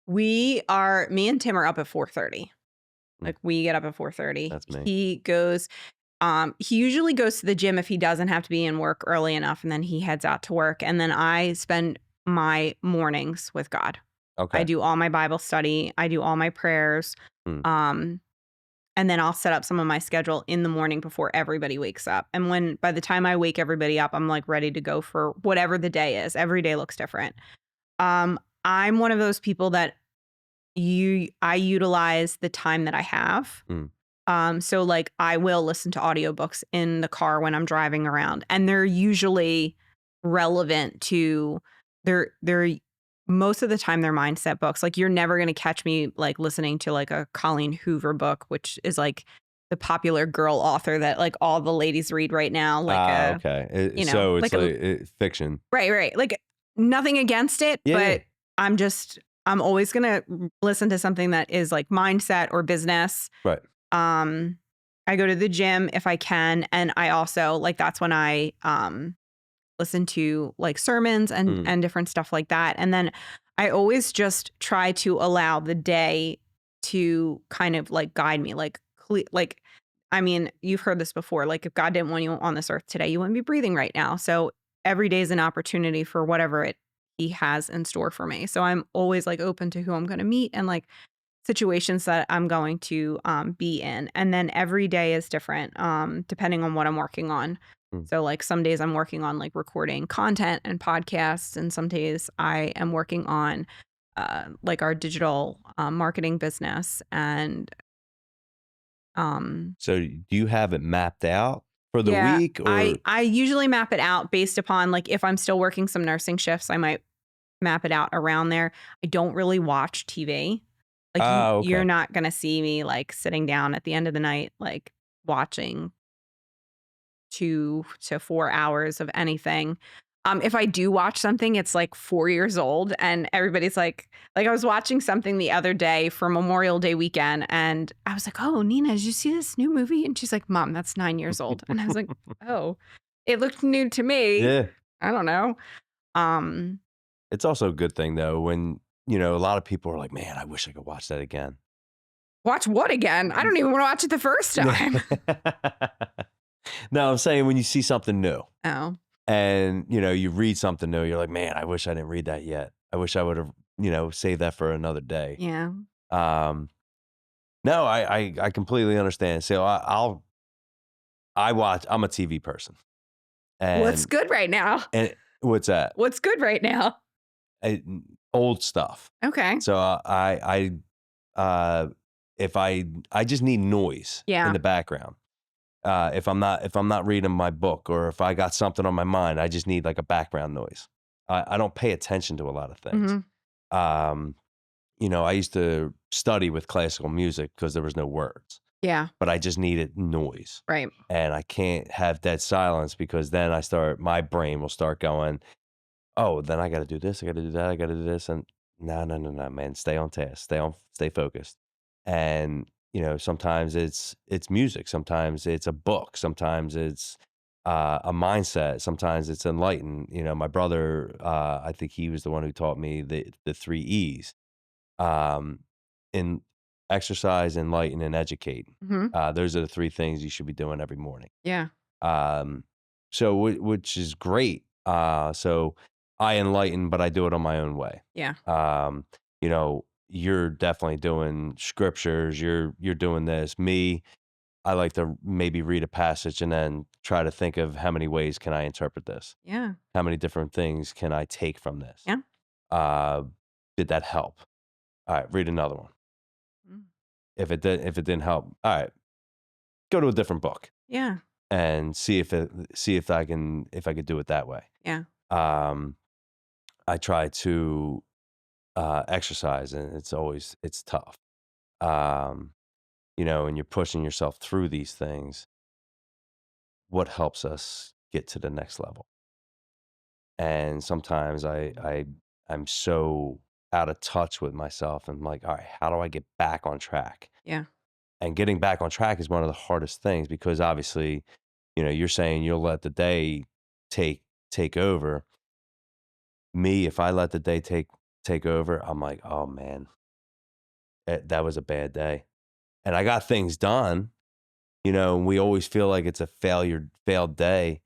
[SPEAKER 1] me and Tim are up at 4:30. Like we get up at 4:30.
[SPEAKER 2] That's me.
[SPEAKER 1] He usually goes to the gym if he doesn't have to be in work early enough, and then he heads out to work. And then I spend my mornings with God.
[SPEAKER 2] Okay.
[SPEAKER 1] I do all my Bible study. I do all my prayers. And then I'll set up some of my schedule in the morning before everybody wakes up. And by the time I wake everybody up, I'm like ready to go for whatever the day is. Every day looks different. I'm one of those people that I utilize the time that I have. So like I will listen to audiobooks in the car when I'm driving around, and they're usually relevant to they're most of the time they're mindset books. Like you're never going to catch me like listening to like a Colleen Hoover book, which is like the popular girl author that like all the ladies read right now. Like
[SPEAKER 2] okay. So it's like fiction.
[SPEAKER 1] Right. Like nothing against it, but I'm always going to listen to something that is like mindset or business.
[SPEAKER 2] Right.
[SPEAKER 1] I go to the gym if I can. And I also like, that's when I, listen to like sermons and different stuff like that. And then I always just try to allow the day to kind of like guide me, like I mean, you've heard this before. Like if God didn't want you on this earth today, you wouldn't be breathing right now. So every day is an opportunity for whatever it he has in store for me. So I'm always like open to who I'm going to meet and like situations that I'm going to be in. And then every day is different depending on what I'm working on.
[SPEAKER 2] Mm.
[SPEAKER 1] So like some days I'm working on like recording content and podcasts, and some days I am working on like our digital marketing business. And
[SPEAKER 2] So do you have it mapped out for the
[SPEAKER 1] yeah,
[SPEAKER 2] week
[SPEAKER 1] I
[SPEAKER 2] or?
[SPEAKER 1] I usually map it out based upon like if I'm still working some nursing shifts, I might map it out around there. I don't really watch TV. Like
[SPEAKER 2] Oh,
[SPEAKER 1] you're
[SPEAKER 2] okay.
[SPEAKER 1] not gonna see me like sitting down at the end of the night like watching 2 to 4 hours of anything. If I do watch something, it's like 4 years old and everybody's like I was watching something the other day for Memorial Day weekend and I was like, "Oh, Nina, did you see this new movie?" And she's like, "Mom, that's 9 years old." And I was like, "Oh, it looked new to me."
[SPEAKER 2] Yeah.
[SPEAKER 1] I don't know. Um,
[SPEAKER 2] It's also a good thing though when, a lot of people are like, "Man, I wish I could watch that again."
[SPEAKER 1] watch what again? I don't even wanna watch it the first time.
[SPEAKER 2] No, I'm saying when you see something new
[SPEAKER 1] Oh,
[SPEAKER 2] and, you read something new, you're like, "Man, I wish I didn't read that yet. I wish I would've, saved that for another day."
[SPEAKER 1] yeah.
[SPEAKER 2] Um, no, I completely understand. So I'm a TV person
[SPEAKER 1] What's
[SPEAKER 2] and
[SPEAKER 1] good right now?
[SPEAKER 2] and what's that?
[SPEAKER 1] What's good right now?
[SPEAKER 2] I, old stuff.
[SPEAKER 1] Okay.
[SPEAKER 2] So uh, if I just need noise in
[SPEAKER 1] Yeah.
[SPEAKER 2] the background. If I'm not reading my book or if I got something on my mind, I just need like a background noise. I don't pay attention to a lot of things.
[SPEAKER 1] Mhm.
[SPEAKER 2] Um, I used to study with classical music because there was no words,
[SPEAKER 1] Yeah,
[SPEAKER 2] but I just needed noise.
[SPEAKER 1] right.
[SPEAKER 2] And I can't have dead silence because then my brain will start going, oh, then I got to do this, I got to do that, I got to do this, and no, no, no, no, man, stay on task, stay focused. And sometimes it's music, sometimes it's a book, sometimes it's a mindset, sometimes it's enlighten. My brother, I think he was the one who taught me the three E's, um, in exercise, enlighten, and educate.
[SPEAKER 1] Mhm.
[SPEAKER 2] Those are the three things you should be doing every morning.
[SPEAKER 1] Yeah,
[SPEAKER 2] Um, so which is great. So I enlighten, but I do it on my own way.
[SPEAKER 1] yeah,
[SPEAKER 2] You're definitely doing scriptures. You're doing this. Me, I like to maybe read a passage and then try to think of how many ways can I interpret this?
[SPEAKER 1] yeah,
[SPEAKER 2] How many different things can I take from this?
[SPEAKER 1] yeah.
[SPEAKER 2] Uh, did that help? All right, read another one.
[SPEAKER 1] Mm.
[SPEAKER 2] If it didn't help, all right, go to a different book
[SPEAKER 1] Yeah,
[SPEAKER 2] and see if I could do it that way.
[SPEAKER 1] yeah,
[SPEAKER 2] Um, I try to exercise, and it's tough. Um, and you're pushing yourself through these things. What helps us get to the next level? And sometimes I'm so out of touch with myself, and like, all right, how do I get back on track?
[SPEAKER 1] yeah.
[SPEAKER 2] And getting back on track is one of the hardest things because obviously, you're saying you'll let the day take take over. Me, if I let the day take over, I'm like, oh man, that was a bad day. And I got things done, and we always feel like it's a failed day.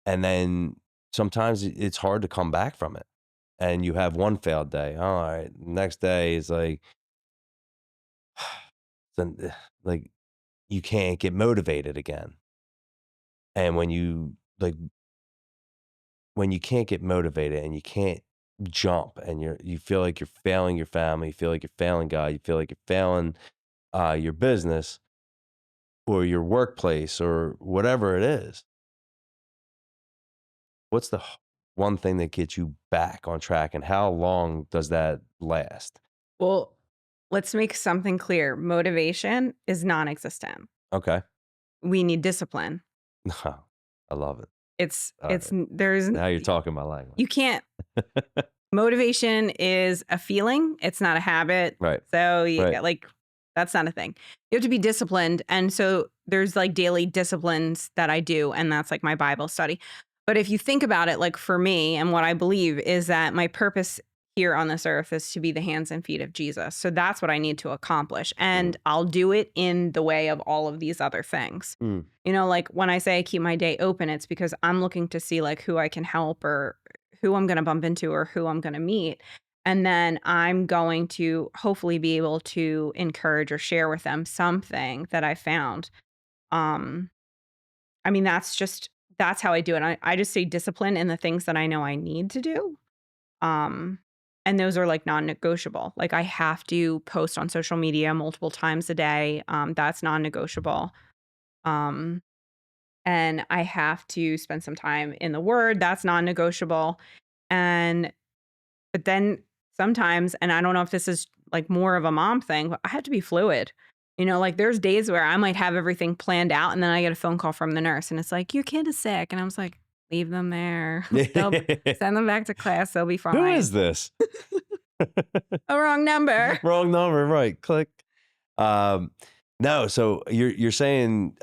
[SPEAKER 2] And then sometimes it's hard to come back from it. And you have one failed day. All right. Next day is like, then like you can't get motivated again. And when you can't get motivated and you can't jump and you feel like you're failing your family, you feel like you're failing God, you feel like you're failing your business or your workplace or whatever it is, what's the one thing that gets you back on track and how long does that last?
[SPEAKER 1] Well, let's make something clear. Motivation is non-existent.
[SPEAKER 2] Okay.
[SPEAKER 1] We need discipline.
[SPEAKER 2] I love it. All
[SPEAKER 1] It's
[SPEAKER 2] right.
[SPEAKER 1] there's
[SPEAKER 2] Now you're talking my language.
[SPEAKER 1] you can't motivation is a feeling, it's not a habit.
[SPEAKER 2] Right.
[SPEAKER 1] So,
[SPEAKER 2] Right.
[SPEAKER 1] like, that's not a thing. You have to be disciplined, and so there's, like, daily disciplines that I do, and that's, like, my Bible study. But if you think about it, like, for me and what I believe is that my purpose here on this earth is to be the hands and feet of Jesus. So that's what I need to accomplish. And I'll do it in the way of all of these other things.
[SPEAKER 2] Mm.
[SPEAKER 1] You know, like when I say I keep my day open, it's because I'm looking to see like who I can help or who I'm going to bump into or who I'm going to meet. And then I'm going to hopefully be able to encourage or share with them something that I found. Um, I mean, that's how I do it. I just stay disciplined in the things that I know I need to do. Um, and those are like non-negotiable. Like I have to post on social media multiple times a day. That's non-negotiable. Um, and I have to spend some time in the word. That's non-negotiable. And but then sometimes, and I don't know if this is like more of a mom thing, but I have to be fluid. You know, like there's days where I might have everything planned out and then I get a phone call from the nurse and it's like, your kid is sick. And I was like, leave them there. Send them back to class. They'll be
[SPEAKER 2] Who
[SPEAKER 1] fine.
[SPEAKER 2] is this?
[SPEAKER 1] A wrong number.
[SPEAKER 2] Wrong number, right? Click. Um, no, so you're saying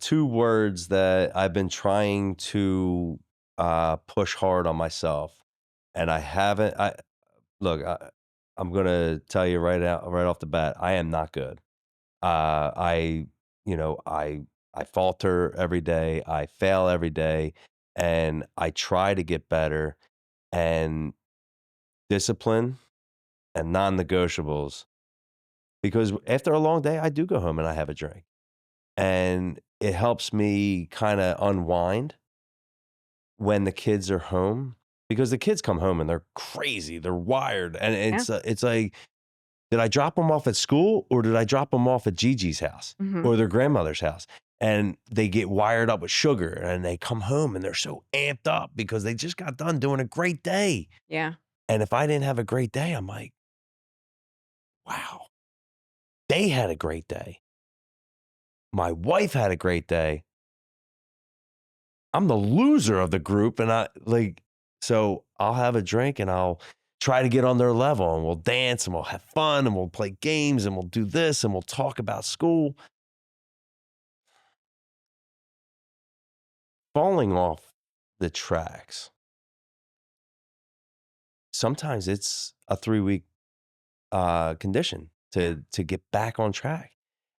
[SPEAKER 2] two words that I've been trying to push hard on myself, and I haven't. I'm gonna tell you right off the bat, I am not good. I, I falter every day. I fail every day, and I try to get better. And discipline and non-negotiables, because after a long day, I do go home and I have a drink, and it helps me kind of unwind when the kids are home, because the kids come home and they're crazy, they're wired, and
[SPEAKER 1] Yeah.
[SPEAKER 2] it's like, did I drop them off at school or did I drop them off at Gigi's house
[SPEAKER 1] Hmm.
[SPEAKER 2] or their grandmother's house? And they get wired up with sugar and they come home and they're so amped up because they just got done doing a great day.
[SPEAKER 1] Yeah.
[SPEAKER 2] And if I didn't have a great day, I'm like, wow, they had a great day. My wife had a great day. I'm the loser of the group. And so I'll have a drink and I'll try to get on their level, and we'll dance and we'll have fun and we'll play games and we'll do this and we'll talk about school. Falling off the tracks, sometimes it's a 3-week condition
[SPEAKER 1] Yeah.
[SPEAKER 2] to get back on track.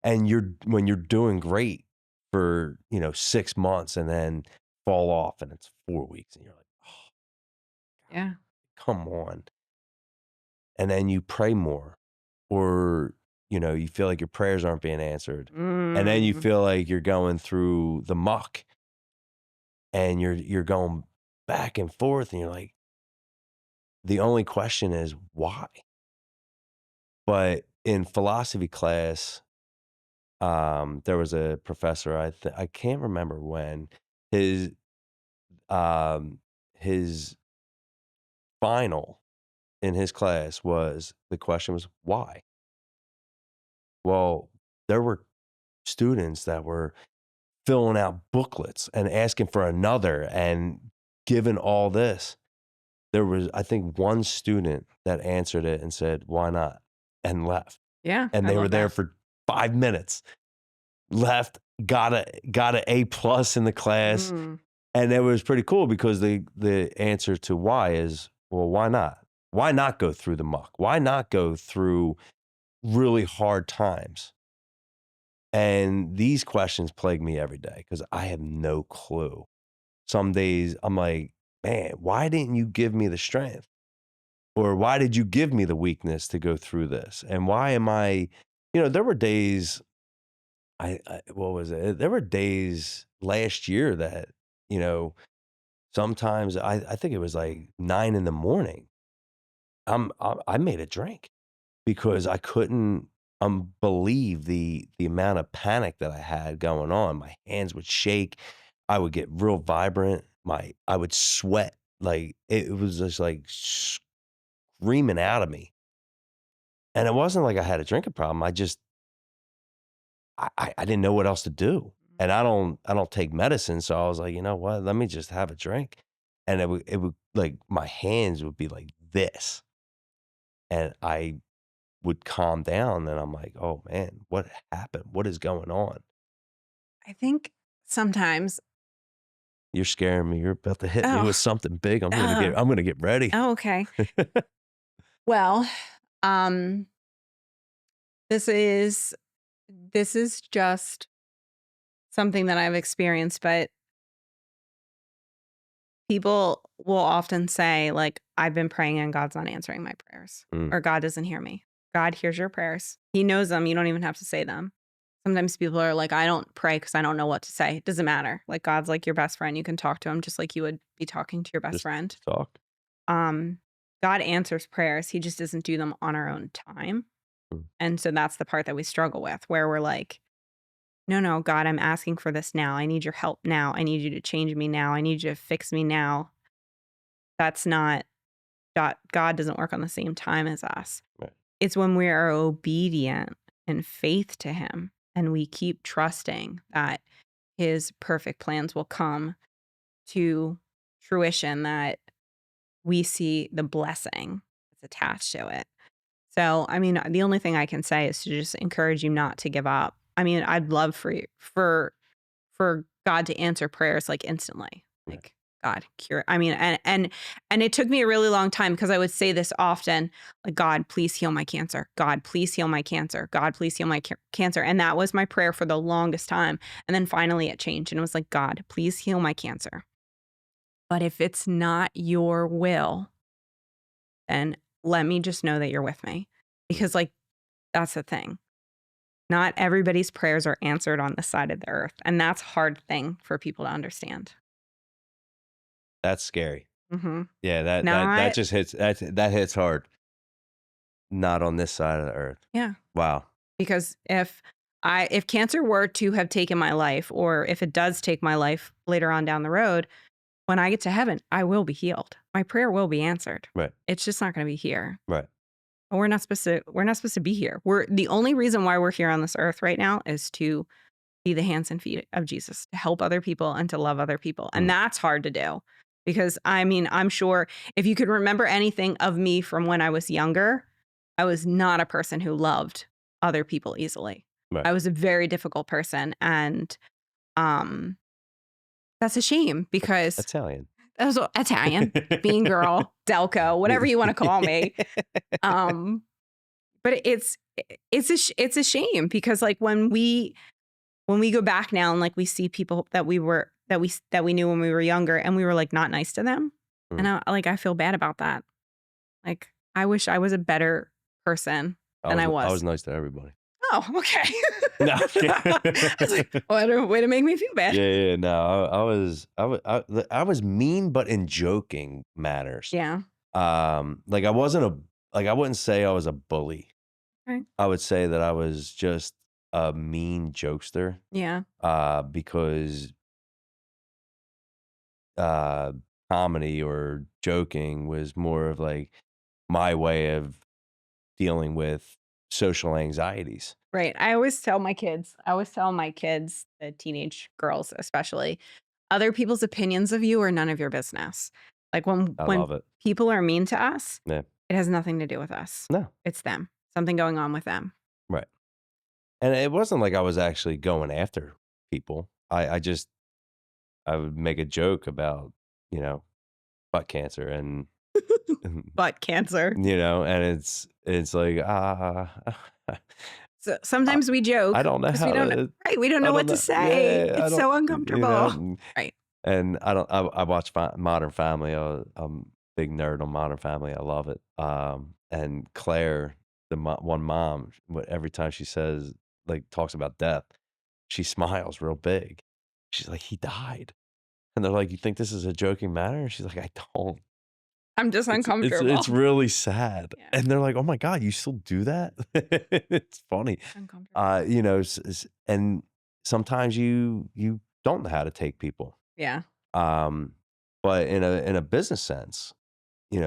[SPEAKER 2] And when you're doing great for 6 months and then fall off and it's 4 weeks and you're like, oh,
[SPEAKER 1] Yeah.
[SPEAKER 2] come on. And then you pray more, or you feel like your prayers aren't being answered. And then you
[SPEAKER 1] Mm.
[SPEAKER 2] feel like you're going through the muck and you're going back and forth, and you're like, the only question is why? But in philosophy class, there was a professor, I can't remember when, his um, his final in his class was, the question was why? Well, there were students that were filling out booklets and asking for another and giving all this. There was, I think, one student that answered it and said, why not? And left.
[SPEAKER 1] Yeah.
[SPEAKER 2] And
[SPEAKER 1] I
[SPEAKER 2] they were
[SPEAKER 1] love
[SPEAKER 2] there
[SPEAKER 1] that.
[SPEAKER 2] for 5 minutes, left, got a A+ in the class.
[SPEAKER 1] Mm.
[SPEAKER 2] And it was pretty cool because the answer to why is, well, why not? Why not go through the muck? Why not go through really hard times? And these questions plague me every day because I have no clue. Some days I'm like, man, why didn't you give me the strength? Or why did you give me the weakness to go through this? And why am I, there were days, what was it? There were days last year that, sometimes I think it was like 9 in the morning. I made a drink because I couldn't believe the amount of panic that I had going on. My hands would shake. I would get real vibrant. I would sweat. Like it was just like screaming out of me. And it wasn't like I had a drinking problem. I didn't know what else to do. And I don't take medicine. So I was like, you know what? Let me just have a drink. And it would like, my hands would be like this. And I would calm down, and I'm like, oh man, what happened? What is going on?
[SPEAKER 1] I think sometimes.
[SPEAKER 2] You're scaring me. You're about to hit me
[SPEAKER 1] Oh.
[SPEAKER 2] with something big. I'm
[SPEAKER 1] Oh.
[SPEAKER 2] gonna get ready.
[SPEAKER 1] Oh, okay. Well, um, this is just something that I've experienced, but people will often say, like, I've been praying and God's not answering my prayers,
[SPEAKER 2] Mm,
[SPEAKER 1] or God doesn't hear me. God hears your prayers. He knows them. You don't even have to say them. Sometimes people are like, I don't pray because I don't know what to say. It doesn't matter. Like, God's like your best friend. You can talk to him just like you would be talking to your best
[SPEAKER 2] just
[SPEAKER 1] friend.
[SPEAKER 2] talk.
[SPEAKER 1] Um, God answers prayers. He just doesn't do them on our own time.
[SPEAKER 2] Mm,
[SPEAKER 1] And so that's the part that we struggle with, where we're like, no, no, God, I'm asking for this now. I need your help now. I need you to change me now. I need you to fix me now. That's not, God doesn't work on the same time as us.
[SPEAKER 2] right.
[SPEAKER 1] It's when we are obedient in faith to Him and we keep trusting that His perfect plans will come to fruition that we see the blessing that's attached to it. So, I mean, the only thing I can say is to just encourage you not to give up. I mean, I'd love for you for God to answer prayers like instantly.
[SPEAKER 2] Right.
[SPEAKER 1] Like, God, cure. I mean, and it took me a really long time because I would say this often, like, God, please heal my cancer. God, please heal my cancer. God, please heal my cancer. And that was my prayer for the longest time. And then finally it changed and it was like, God, please heal my cancer. But if it's not your will, then let me just know that you're with me. Because, like, that's the thing. Not everybody's prayers are answered on this side of the earth. And that's a hard thing for people to understand.
[SPEAKER 2] That's scary.
[SPEAKER 1] Mm-hmm.
[SPEAKER 2] Yeah, that
[SPEAKER 1] Not,
[SPEAKER 2] just hits that hits hard. Not on this side of the earth.
[SPEAKER 1] yeah.
[SPEAKER 2] Wow.
[SPEAKER 1] Because if cancer were to have taken my life, or if it does take my life later on down the road, when I get to heaven, I will be healed. My prayer will be answered.
[SPEAKER 2] Right.
[SPEAKER 1] It's just not going to be here.
[SPEAKER 2] Right.
[SPEAKER 1] We're not supposed to be here. We're the only reason why we're here on this earth right now is to be the hands and feet of Jesus, to help other people and to love other people. And
[SPEAKER 2] Mm.
[SPEAKER 1] that's hard to do because, I mean, I'm sure if you could remember anything of me from when I was younger, I was not a person who loved other people easily.
[SPEAKER 2] Right.
[SPEAKER 1] I was a very difficult person. And um, that's a shame because
[SPEAKER 2] Italian.
[SPEAKER 1] I was Italian, bean girl, Delco, whatever you want to call me. But it's a shame because, like, when we go back now and, like, we see people that we knew when we were younger and we were, like, not nice to them.
[SPEAKER 2] Mm.
[SPEAKER 1] And I feel bad about that. Like, I wish I was a better person than I
[SPEAKER 2] I
[SPEAKER 1] was.
[SPEAKER 2] was nice to everybody.
[SPEAKER 1] Oh, okay.
[SPEAKER 2] No.
[SPEAKER 1] I was like, what a way to make me feel bad.
[SPEAKER 2] Yeah. No, I was mean, but in joking manners.
[SPEAKER 1] Yeah.
[SPEAKER 2] Like I wouldn't say I was a bully.
[SPEAKER 1] Right.
[SPEAKER 2] I would say that I was just a mean jokester.
[SPEAKER 1] Yeah.
[SPEAKER 2] Because comedy or joking was more of like my way of dealing with social anxieties.
[SPEAKER 1] Right. I always tell my kids, the teenage girls especially, other people's opinions of you are none of your business. Like, when
[SPEAKER 2] I love it.
[SPEAKER 1] people are mean to us,
[SPEAKER 2] Yeah.
[SPEAKER 1] it has nothing to do with us.
[SPEAKER 2] No.
[SPEAKER 1] It's them. Something going on with them.
[SPEAKER 2] Right. And it wasn't like I was actually going after people. I would make a joke about, butt cancer and
[SPEAKER 1] Butt cancer.
[SPEAKER 2] and it's like
[SPEAKER 1] So sometimes we joke
[SPEAKER 2] I don't know
[SPEAKER 1] because
[SPEAKER 2] how
[SPEAKER 1] we don't
[SPEAKER 2] to,
[SPEAKER 1] right. We don't know
[SPEAKER 2] I
[SPEAKER 1] what
[SPEAKER 2] don't
[SPEAKER 1] to
[SPEAKER 2] know.
[SPEAKER 1] say.
[SPEAKER 2] Yeah, I
[SPEAKER 1] It's so
[SPEAKER 2] don't,
[SPEAKER 1] uncomfortable. Right.
[SPEAKER 2] And I watch Modern Family. I'm a big nerd on Modern Family. I love it. And Claire, the one mom, every time she says, like, talks about death, she smiles real big. She's like, he died. And they're like, you think this is a joking matter? And she's like, I don't.
[SPEAKER 1] I'm just uncomfortable.
[SPEAKER 2] It's really sad.
[SPEAKER 1] Yeah.
[SPEAKER 2] And they're like, oh my God, you still do that? It's funny.
[SPEAKER 1] Uncomfortable.
[SPEAKER 2] And sometimes you don't know how to take people.
[SPEAKER 1] Yeah.
[SPEAKER 2] But in a business sense, you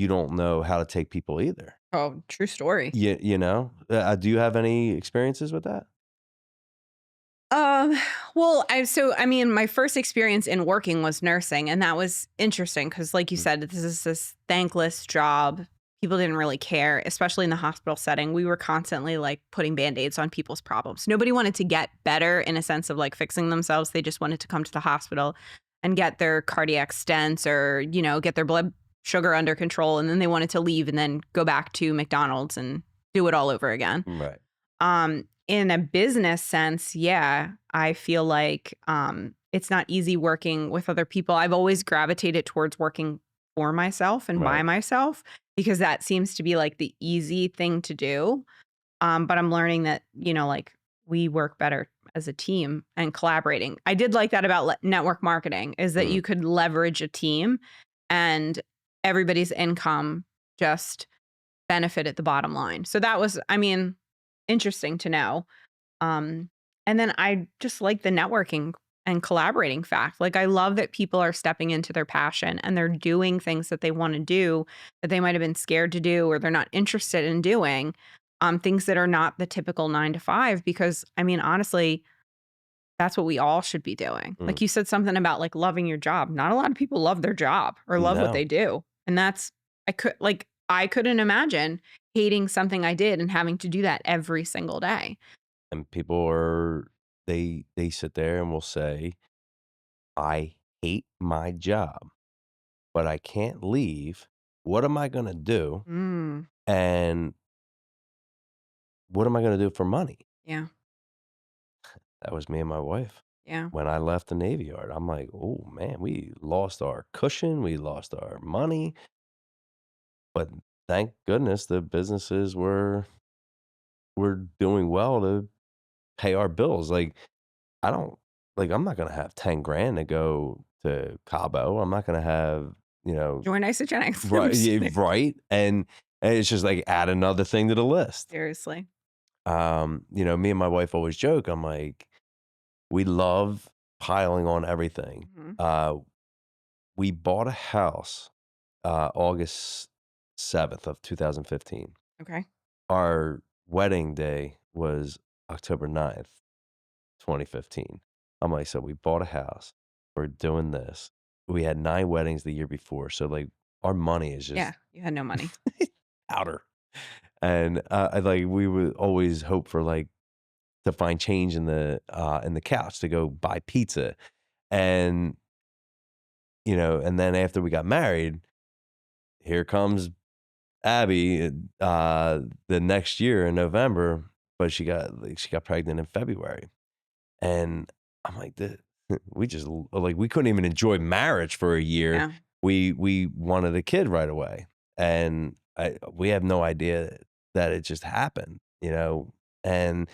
[SPEAKER 2] don't know how to take people either.
[SPEAKER 1] Oh, true story.
[SPEAKER 2] Do you have any experiences with that?
[SPEAKER 1] Well, I mean, my first experience in working was nursing, and that was interesting because, like you said, this is this thankless job. People didn't really care, especially in the hospital setting. We were constantly, like, putting Band-Aids on people's problems. Nobody wanted to get better in a sense of, like, fixing themselves. They just wanted to come to the hospital and get their cardiac stents or, get their blood sugar under control, and then they wanted to leave and then go back to McDonald's and do it all over again.
[SPEAKER 2] Right.
[SPEAKER 1] In a business sense, yeah, I feel like it's not easy working with other people. I've always gravitated towards working for myself and by
[SPEAKER 2] Right.
[SPEAKER 1] myself because that seems to be like the easy thing to do. But I'm learning that, like we work better as a team and collaborating. I did like that about network marketing is that
[SPEAKER 2] Mm.
[SPEAKER 1] you could leverage a team and everybody's income just benefit at the bottom line. So that was, interesting to know. Um, and then I just like the networking and collaborating fact. Like, I love that people are stepping into their passion and they're doing things that they want to do that they might have been scared to do or they're not interested in doing. Things that are not the typical 9 to 5, because honestly, that's what we all should be doing.
[SPEAKER 2] Mm.
[SPEAKER 1] Like you said something about like loving your job. Not a lot of people love their job or love what
[SPEAKER 2] No.
[SPEAKER 1] they do. And I couldn't imagine hating something I did and having to do that every single day.
[SPEAKER 2] And people they sit there and will say, I hate my job, but I can't leave. What am I gonna do?
[SPEAKER 1] Mm,
[SPEAKER 2] And what am I gonna do for money?
[SPEAKER 1] yeah.
[SPEAKER 2] That was me and my wife.
[SPEAKER 1] Yeah.
[SPEAKER 2] When I left the Navy Yard, I'm like, oh man, we lost our cushion, we lost our money. But thank goodness the businesses were doing well to pay our bills. Like I don't I'm not gonna have 10 grand to go to Cabo. I'm not gonna have,
[SPEAKER 1] Join Isogenics. I'm
[SPEAKER 2] right,
[SPEAKER 1] just
[SPEAKER 2] yeah,
[SPEAKER 1] kidding.
[SPEAKER 2] right. And it's just like add another thing to the list.
[SPEAKER 1] Seriously.
[SPEAKER 2] Me and my wife always joke, I'm like, we love piling on everything.
[SPEAKER 1] Hmm.
[SPEAKER 2] We bought a house August 7th of 2015.
[SPEAKER 1] Okay.
[SPEAKER 2] Our wedding day was October 9th, 2015. I'm like, so we bought a house. We're doing this. We had 9 weddings the year before. So like our money is
[SPEAKER 1] Yeah.
[SPEAKER 2] just
[SPEAKER 1] You had no money.
[SPEAKER 2] powder. And we would always hope for like to find change in the couch to go buy pizza. And and then after we got married, here comes Abby the next year in November, but she got pregnant in February. And I'm like, we just we couldn't even enjoy marriage for a year.
[SPEAKER 1] Yeah.
[SPEAKER 2] We wanted a kid right away. And we have no idea that it just happened. And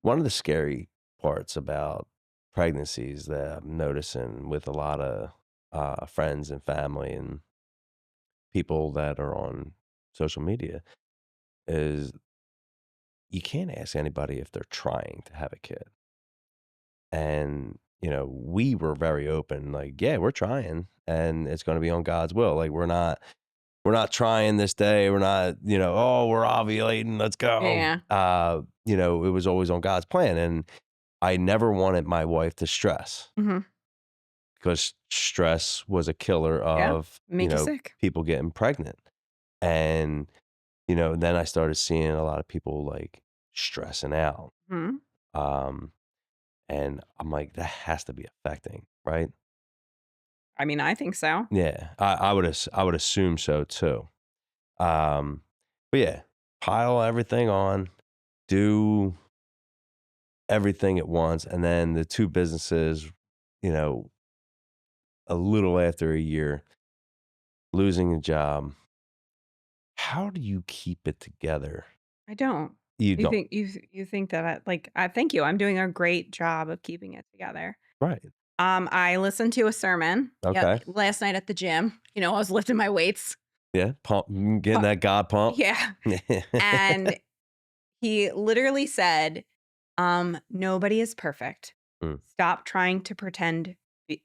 [SPEAKER 2] one of the scary parts about pregnancies that I'm noticing with a lot of friends and family and people that are on social media is you can't ask anybody if they're trying to have a kid. And, we were very open, like, yeah, we're trying and it's going to be on God's will. Like, we're not trying this day. We're not, oh, we're ovulating. Let's go.
[SPEAKER 1] Yeah.
[SPEAKER 2] It was always on God's plan. And I never wanted my wife to stress
[SPEAKER 1] Hmm.
[SPEAKER 2] because stress was a killer
[SPEAKER 1] Yeah.
[SPEAKER 2] of,
[SPEAKER 1] Make you sick.
[SPEAKER 2] people getting pregnant. And, then I started seeing a lot of people like stressing out.
[SPEAKER 1] Hmm.
[SPEAKER 2] Um, and I'm like, that has to be affecting, right?
[SPEAKER 1] I think so.
[SPEAKER 2] Yeah, I would assume so too. Um, but yeah, pile everything on, do everything at once, and then the two businesses, you know, a little after a year, losing a job. How do you keep it together?
[SPEAKER 1] I don't.
[SPEAKER 2] You
[SPEAKER 1] You
[SPEAKER 2] don't,
[SPEAKER 1] think you think that I thank you. I'm doing a great job of keeping it together.
[SPEAKER 2] right?
[SPEAKER 1] I listened to a sermon, yep,
[SPEAKER 2] Okay,
[SPEAKER 1] last night at the gym. I was lifting my weights.
[SPEAKER 2] yeah, pump, getting
[SPEAKER 1] Pu-
[SPEAKER 2] that God pump.
[SPEAKER 1] Yeah. And he literally said, nobody is perfect.
[SPEAKER 2] Mm.
[SPEAKER 1] Stop trying to pretend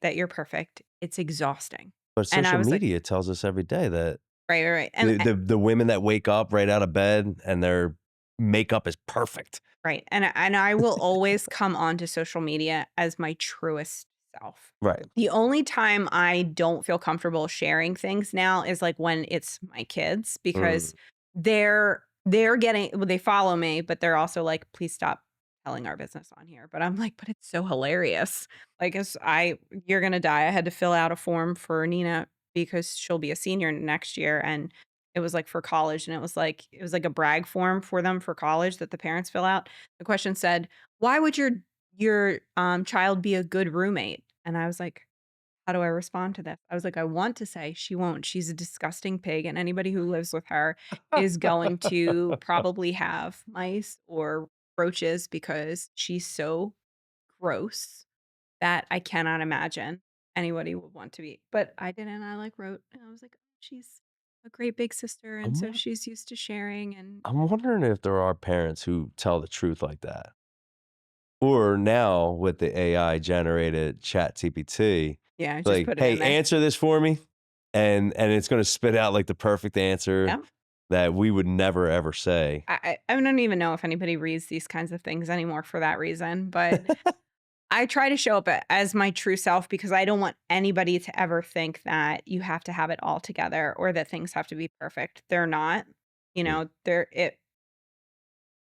[SPEAKER 1] that you're perfect. It's exhausting.
[SPEAKER 2] But
[SPEAKER 1] And I
[SPEAKER 2] social
[SPEAKER 1] was like,
[SPEAKER 2] media tells us every day that
[SPEAKER 1] right, right, right.
[SPEAKER 2] the women that wake up right out of bed and their makeup is perfect.
[SPEAKER 1] Right. And I will always come onto social media as my truest self.
[SPEAKER 2] Right.
[SPEAKER 1] The only time I don't feel comfortable sharing things now is like when it's my kids because
[SPEAKER 2] Mm.
[SPEAKER 1] they're getting well, they follow me, but they're also like, please stop telling our business on here. But I'm like, but it's so hilarious. Like you're gonna die. I had to fill out a form for Nina because she'll be a senior next year, and it was, like, for college, and it was like a brag form for them for college that the parents fill out. The question said, "Why would your child be a good roommate?" And I was like, "How do I respond to this?" I was like, "I want to say she won't. She's a disgusting pig, and anybody who lives with her is going to probably have mice or roaches because she's so gross that I cannot imagine anybody would want to be." But I didn't. I, like, wrote, and I was like, "She's a great big sister, and
[SPEAKER 2] I'm
[SPEAKER 1] so
[SPEAKER 2] won-
[SPEAKER 1] she's used to sharing," and
[SPEAKER 2] I'm wondering if there are parents who tell the truth like that. Or now with the AI generated chat TPT,
[SPEAKER 1] yeah, just
[SPEAKER 2] like,
[SPEAKER 1] put it
[SPEAKER 2] hey,
[SPEAKER 1] in there.
[SPEAKER 2] answer this for me. And it's gonna spit out like the perfect answer
[SPEAKER 1] Yep.
[SPEAKER 2] that we would never ever say.
[SPEAKER 1] I don't even know if anybody reads these kinds of things anymore for that reason, but I try to show up as my true self because I don't want anybody to ever think that you have to have it all together or that things have to be perfect. They're not.
[SPEAKER 2] Mm,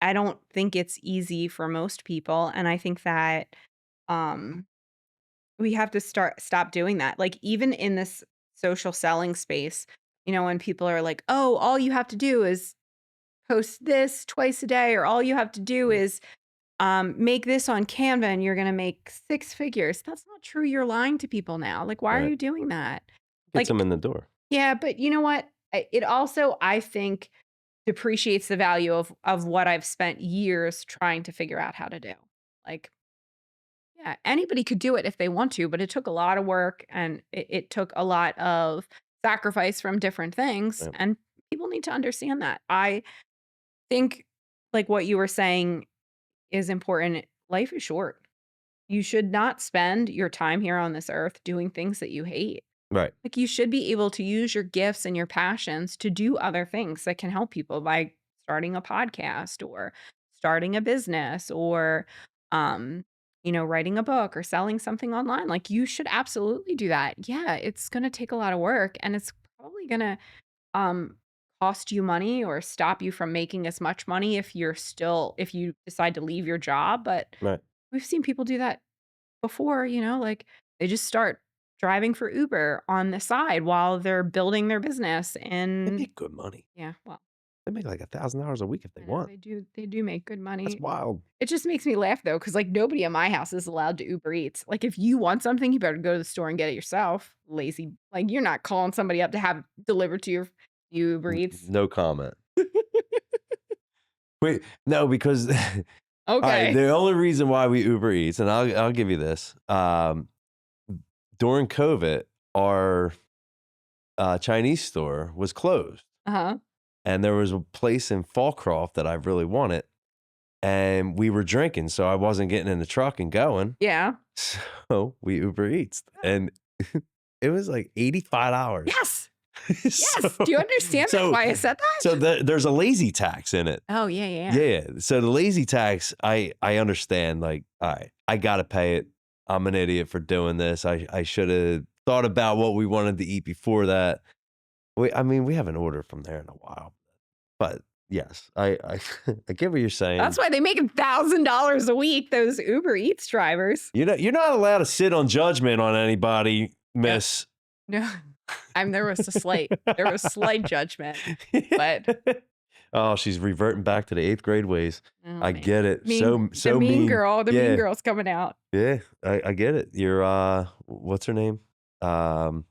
[SPEAKER 1] I don't think it's easy for most people, and I think that um we have to stop doing that. Like, even in this social selling space, when people are like, "Oh, all you have to do is post this twice a day," or "All you have to do
[SPEAKER 2] mm,
[SPEAKER 1] is make this on Canva and you're gonna make 6 figures." That's not true, you're lying to people now. Like, why are
[SPEAKER 2] right.
[SPEAKER 1] you doing that?
[SPEAKER 2] Gets them
[SPEAKER 1] Like,
[SPEAKER 2] in the door.
[SPEAKER 1] yeah, but you know what? It also, I think, depreciates the value of what I've spent years trying to figure out how to do. Like, yeah, anybody could do it if they want to, but it took a lot of work and it took a lot of sacrifice from different things,
[SPEAKER 2] Right.
[SPEAKER 1] and people need to understand that. I think, like what you were saying is important. Life is short. You should not spend your time here on this earth doing things that you hate.
[SPEAKER 2] Right.
[SPEAKER 1] Like, you should be able to use your gifts and your passions to do other things that can help people by starting a podcast or starting a business or, um, writing a book or selling something online. Like, you should absolutely do that. Yeah, it's going to take a lot of work and it's probably going to um, cost you money or stop you from making as much money if you decide to leave your job. But
[SPEAKER 2] Right.
[SPEAKER 1] we've seen people do that before, like they just start driving for Uber on the side while they're building their business.
[SPEAKER 2] They
[SPEAKER 1] And
[SPEAKER 2] make good money.
[SPEAKER 1] yeah, well,
[SPEAKER 2] They make like $1,000 a week if they
[SPEAKER 1] I know
[SPEAKER 2] want.
[SPEAKER 1] they do make good
[SPEAKER 2] That's
[SPEAKER 1] money.
[SPEAKER 2] wild.
[SPEAKER 1] It just makes me laugh though, because like nobody in my house is allowed to Uber Eats. Like, if you want something, you better go to the store and get it yourself. Lazy. Like, you're not calling somebody up to have it delivered to your Uber Eats.
[SPEAKER 2] No comment. Wait, no, because all right,
[SPEAKER 1] Okay.
[SPEAKER 2] the only reason why we Uber Eats, and I'll give you this. During COVID, our Chinese store was closed,
[SPEAKER 1] Uh-huh.
[SPEAKER 2] and there was a place in Fallcroft that I really wanted, and we were drinking, so I wasn't getting in the truck and going.
[SPEAKER 1] Yeah.
[SPEAKER 2] So we Uber Eats, and it was like $85.
[SPEAKER 1] Yes.
[SPEAKER 2] so,
[SPEAKER 1] Yes. Do you understand that?
[SPEAKER 2] so,
[SPEAKER 1] Why I said
[SPEAKER 2] so
[SPEAKER 1] that?
[SPEAKER 2] there's a lazy tax in it.
[SPEAKER 1] Oh, yeah, yeah.
[SPEAKER 2] Yeah. So the lazy tax, I understand. Like, all right, I gotta pay it. I'm an idiot for doing this. I should have thought about what we wanted to eat before that. We haven't ordered from there in a while, but yes, I I get what you're
[SPEAKER 1] That's
[SPEAKER 2] saying.
[SPEAKER 1] why they make $1,000 a week, those Uber Eats drivers.
[SPEAKER 2] You're not allowed to sit on judgment on anybody,
[SPEAKER 1] Yep.
[SPEAKER 2] miss.
[SPEAKER 1] No. There was slight judgment, but
[SPEAKER 2] Oh, she's reverting back to the 8th grade ways.
[SPEAKER 1] oh,
[SPEAKER 2] I
[SPEAKER 1] man.
[SPEAKER 2] get it.
[SPEAKER 1] The
[SPEAKER 2] So
[SPEAKER 1] mean
[SPEAKER 2] mean.
[SPEAKER 1] girl, the mean
[SPEAKER 2] Yeah.
[SPEAKER 1] girl's coming out.
[SPEAKER 2] Yeah, I get it. You're what's her name? Um,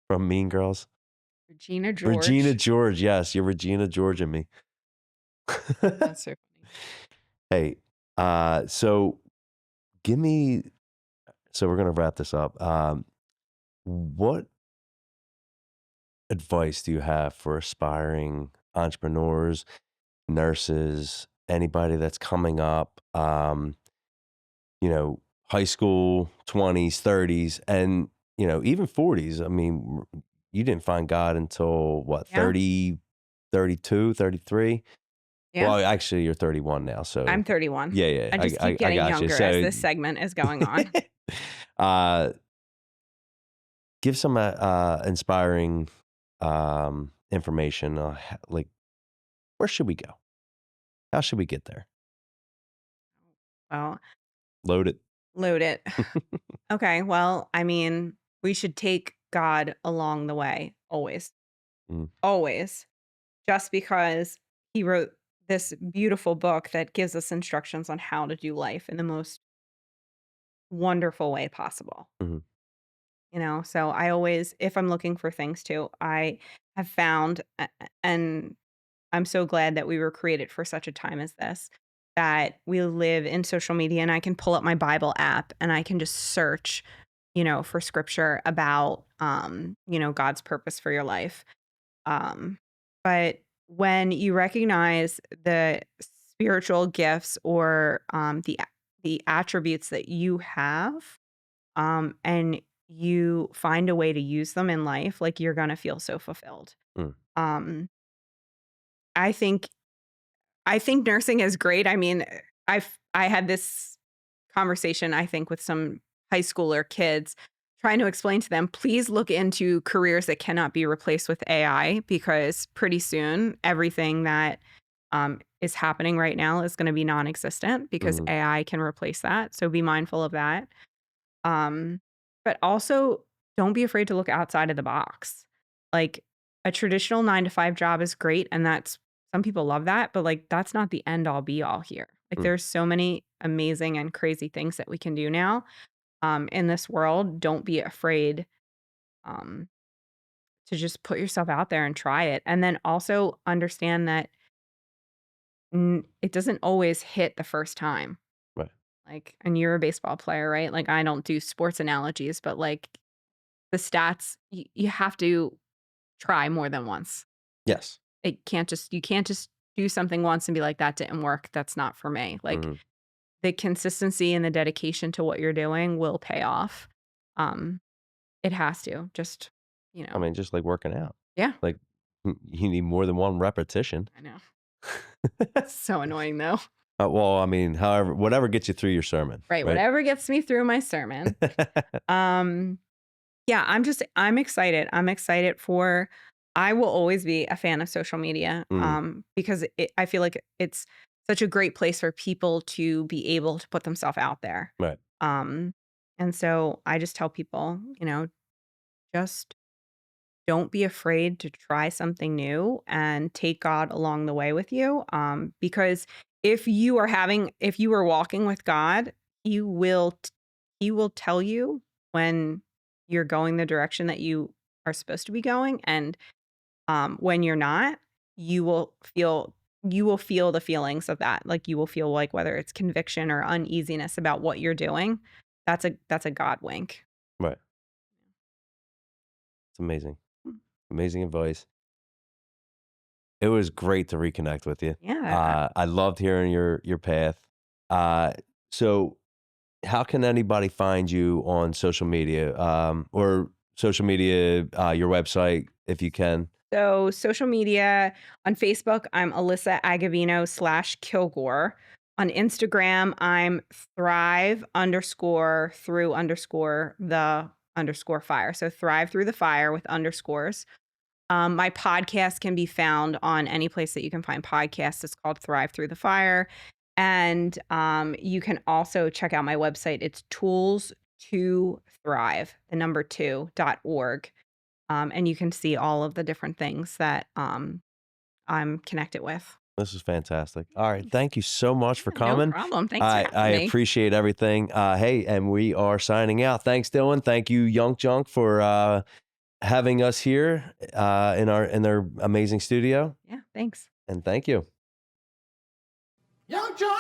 [SPEAKER 2] from Mean Girls?
[SPEAKER 1] Regina
[SPEAKER 2] Regina
[SPEAKER 1] George.
[SPEAKER 2] George. Yes, you're Regina George and me.
[SPEAKER 1] That's so funny.
[SPEAKER 2] Hey, so give me so we're gonna wrap this up. What advice do you have for aspiring entrepreneurs, nurses, anybody that's coming up? High school, 20s, 30s, and, even 40s. I mean, you didn't find God until what,
[SPEAKER 1] Yeah.
[SPEAKER 2] 30, 32, 33?
[SPEAKER 1] Yeah.
[SPEAKER 2] Well, actually, you're 31 now.
[SPEAKER 1] I'm
[SPEAKER 2] So,
[SPEAKER 1] 31.
[SPEAKER 2] yeah, yeah,
[SPEAKER 1] I just keep
[SPEAKER 2] I
[SPEAKER 1] getting
[SPEAKER 2] got you.
[SPEAKER 1] younger as
[SPEAKER 2] So,
[SPEAKER 1] this segment is going on.
[SPEAKER 2] uh, give some inspiring information. Like, where should we go? How should we get there?
[SPEAKER 1] Well,
[SPEAKER 2] Load it.
[SPEAKER 1] load it. Okay, well, I mean, we should take God along the way, always,
[SPEAKER 2] Mm,
[SPEAKER 1] always, just because he wrote this beautiful book that gives us instructions on how to do life in the most wonderful way possible.
[SPEAKER 2] mhm,
[SPEAKER 1] So I always, if I'm looking for things too, I have found, and I'm so glad that we were created for such a time as this, that we live in social media and I can pull up my Bible app and I can just search, for scripture about, God's purpose for your life. Um, but when you recognize the spiritual gifts or the attributes that you have, and you find a way to use them in life, like you're gonna feel so fulfilled.
[SPEAKER 2] mm,
[SPEAKER 1] Um, I think I think nursing is great. I mean, I had this conversation, I think, with some high schooler kids trying to explain to them, please look into careers that cannot be replaced with AI because pretty soon everything that is happening right now is going to be non-existent because
[SPEAKER 2] mhm,
[SPEAKER 1] AI can replace that. So be mindful of that. Um, but also don't be afraid to look outside of the box. Like a traditional 9 to 5 job is great. And that's some people love that, but like that's not the end all be all here. Like
[SPEAKER 2] mm.
[SPEAKER 1] there's so many amazing and crazy things that we can do now in this world. Don't be afraid um, to just put yourself out there and try it. And then also understand that it doesn't always hit the first time.
[SPEAKER 2] Right.
[SPEAKER 1] Like, and you're a baseball player, right? Like, I don't do sports analogies, but like the stats, you have to try more than once.
[SPEAKER 2] Yes.
[SPEAKER 1] You can't just do something once and be like, that didn't work. That's not for me. Like
[SPEAKER 2] Mhm.
[SPEAKER 1] the consistency and the dedication to what you're doing will pay off. Um, it has to just, you
[SPEAKER 2] I
[SPEAKER 1] know,
[SPEAKER 2] mean, just like working out.
[SPEAKER 1] yeah,
[SPEAKER 2] Like, you need more than one repetition.
[SPEAKER 1] I know. So annoying though.
[SPEAKER 2] Well, I mean, however, whatever gets you through your sermon,
[SPEAKER 1] Right.
[SPEAKER 2] right?
[SPEAKER 1] Whatever gets me through my sermon. Um, Yeah, I'm excited. I'm excited for I will always be a fan of social media,
[SPEAKER 2] Mm,
[SPEAKER 1] because I feel like it's such a great place for people to be able to put themselves out there.
[SPEAKER 2] right.
[SPEAKER 1] Um, and so I just tell people, just don't be afraid to try something new and take God along the way with you. Because if you are walking with God, He will tell you when you're going the direction that you are supposed to be going, and when you're not, you will feel you will feel the feelings of that. Like you will feel like whether it's conviction or uneasiness about what you're doing. That's a God wink.
[SPEAKER 2] Right. It's amazing. Amazing advice. It was great to reconnect with you.
[SPEAKER 1] Yeah.
[SPEAKER 2] I loved hearing your path. Uh, so how can anybody find you on social media, or social media, your website, if you can?
[SPEAKER 1] So social media on Facebook, I'm Alyssa Agavino /Kilgore. On Instagram, I'm thrive underscore through underscore the underscore fire. So thrive through the fire with underscores. My podcast can be found on any place that you can find podcasts. It's called Thrive Through the Fire. And you can also check out my website. It's tools to thrive, the number 2.org. And you can see all of the different things that I'm connected with.
[SPEAKER 2] This is fantastic. All right.
[SPEAKER 1] Thanks.
[SPEAKER 2] Thank you so much for
[SPEAKER 1] Yeah, no
[SPEAKER 2] coming.
[SPEAKER 1] problem. Thanks for
[SPEAKER 2] I
[SPEAKER 1] having me.
[SPEAKER 2] appreciate everything. Hey, and we are signing out. Thanks, Dylan. Thank you, Young Junk, for having us here in their amazing studio.
[SPEAKER 1] Yeah, thanks.
[SPEAKER 2] And thank you.
[SPEAKER 3] Young John.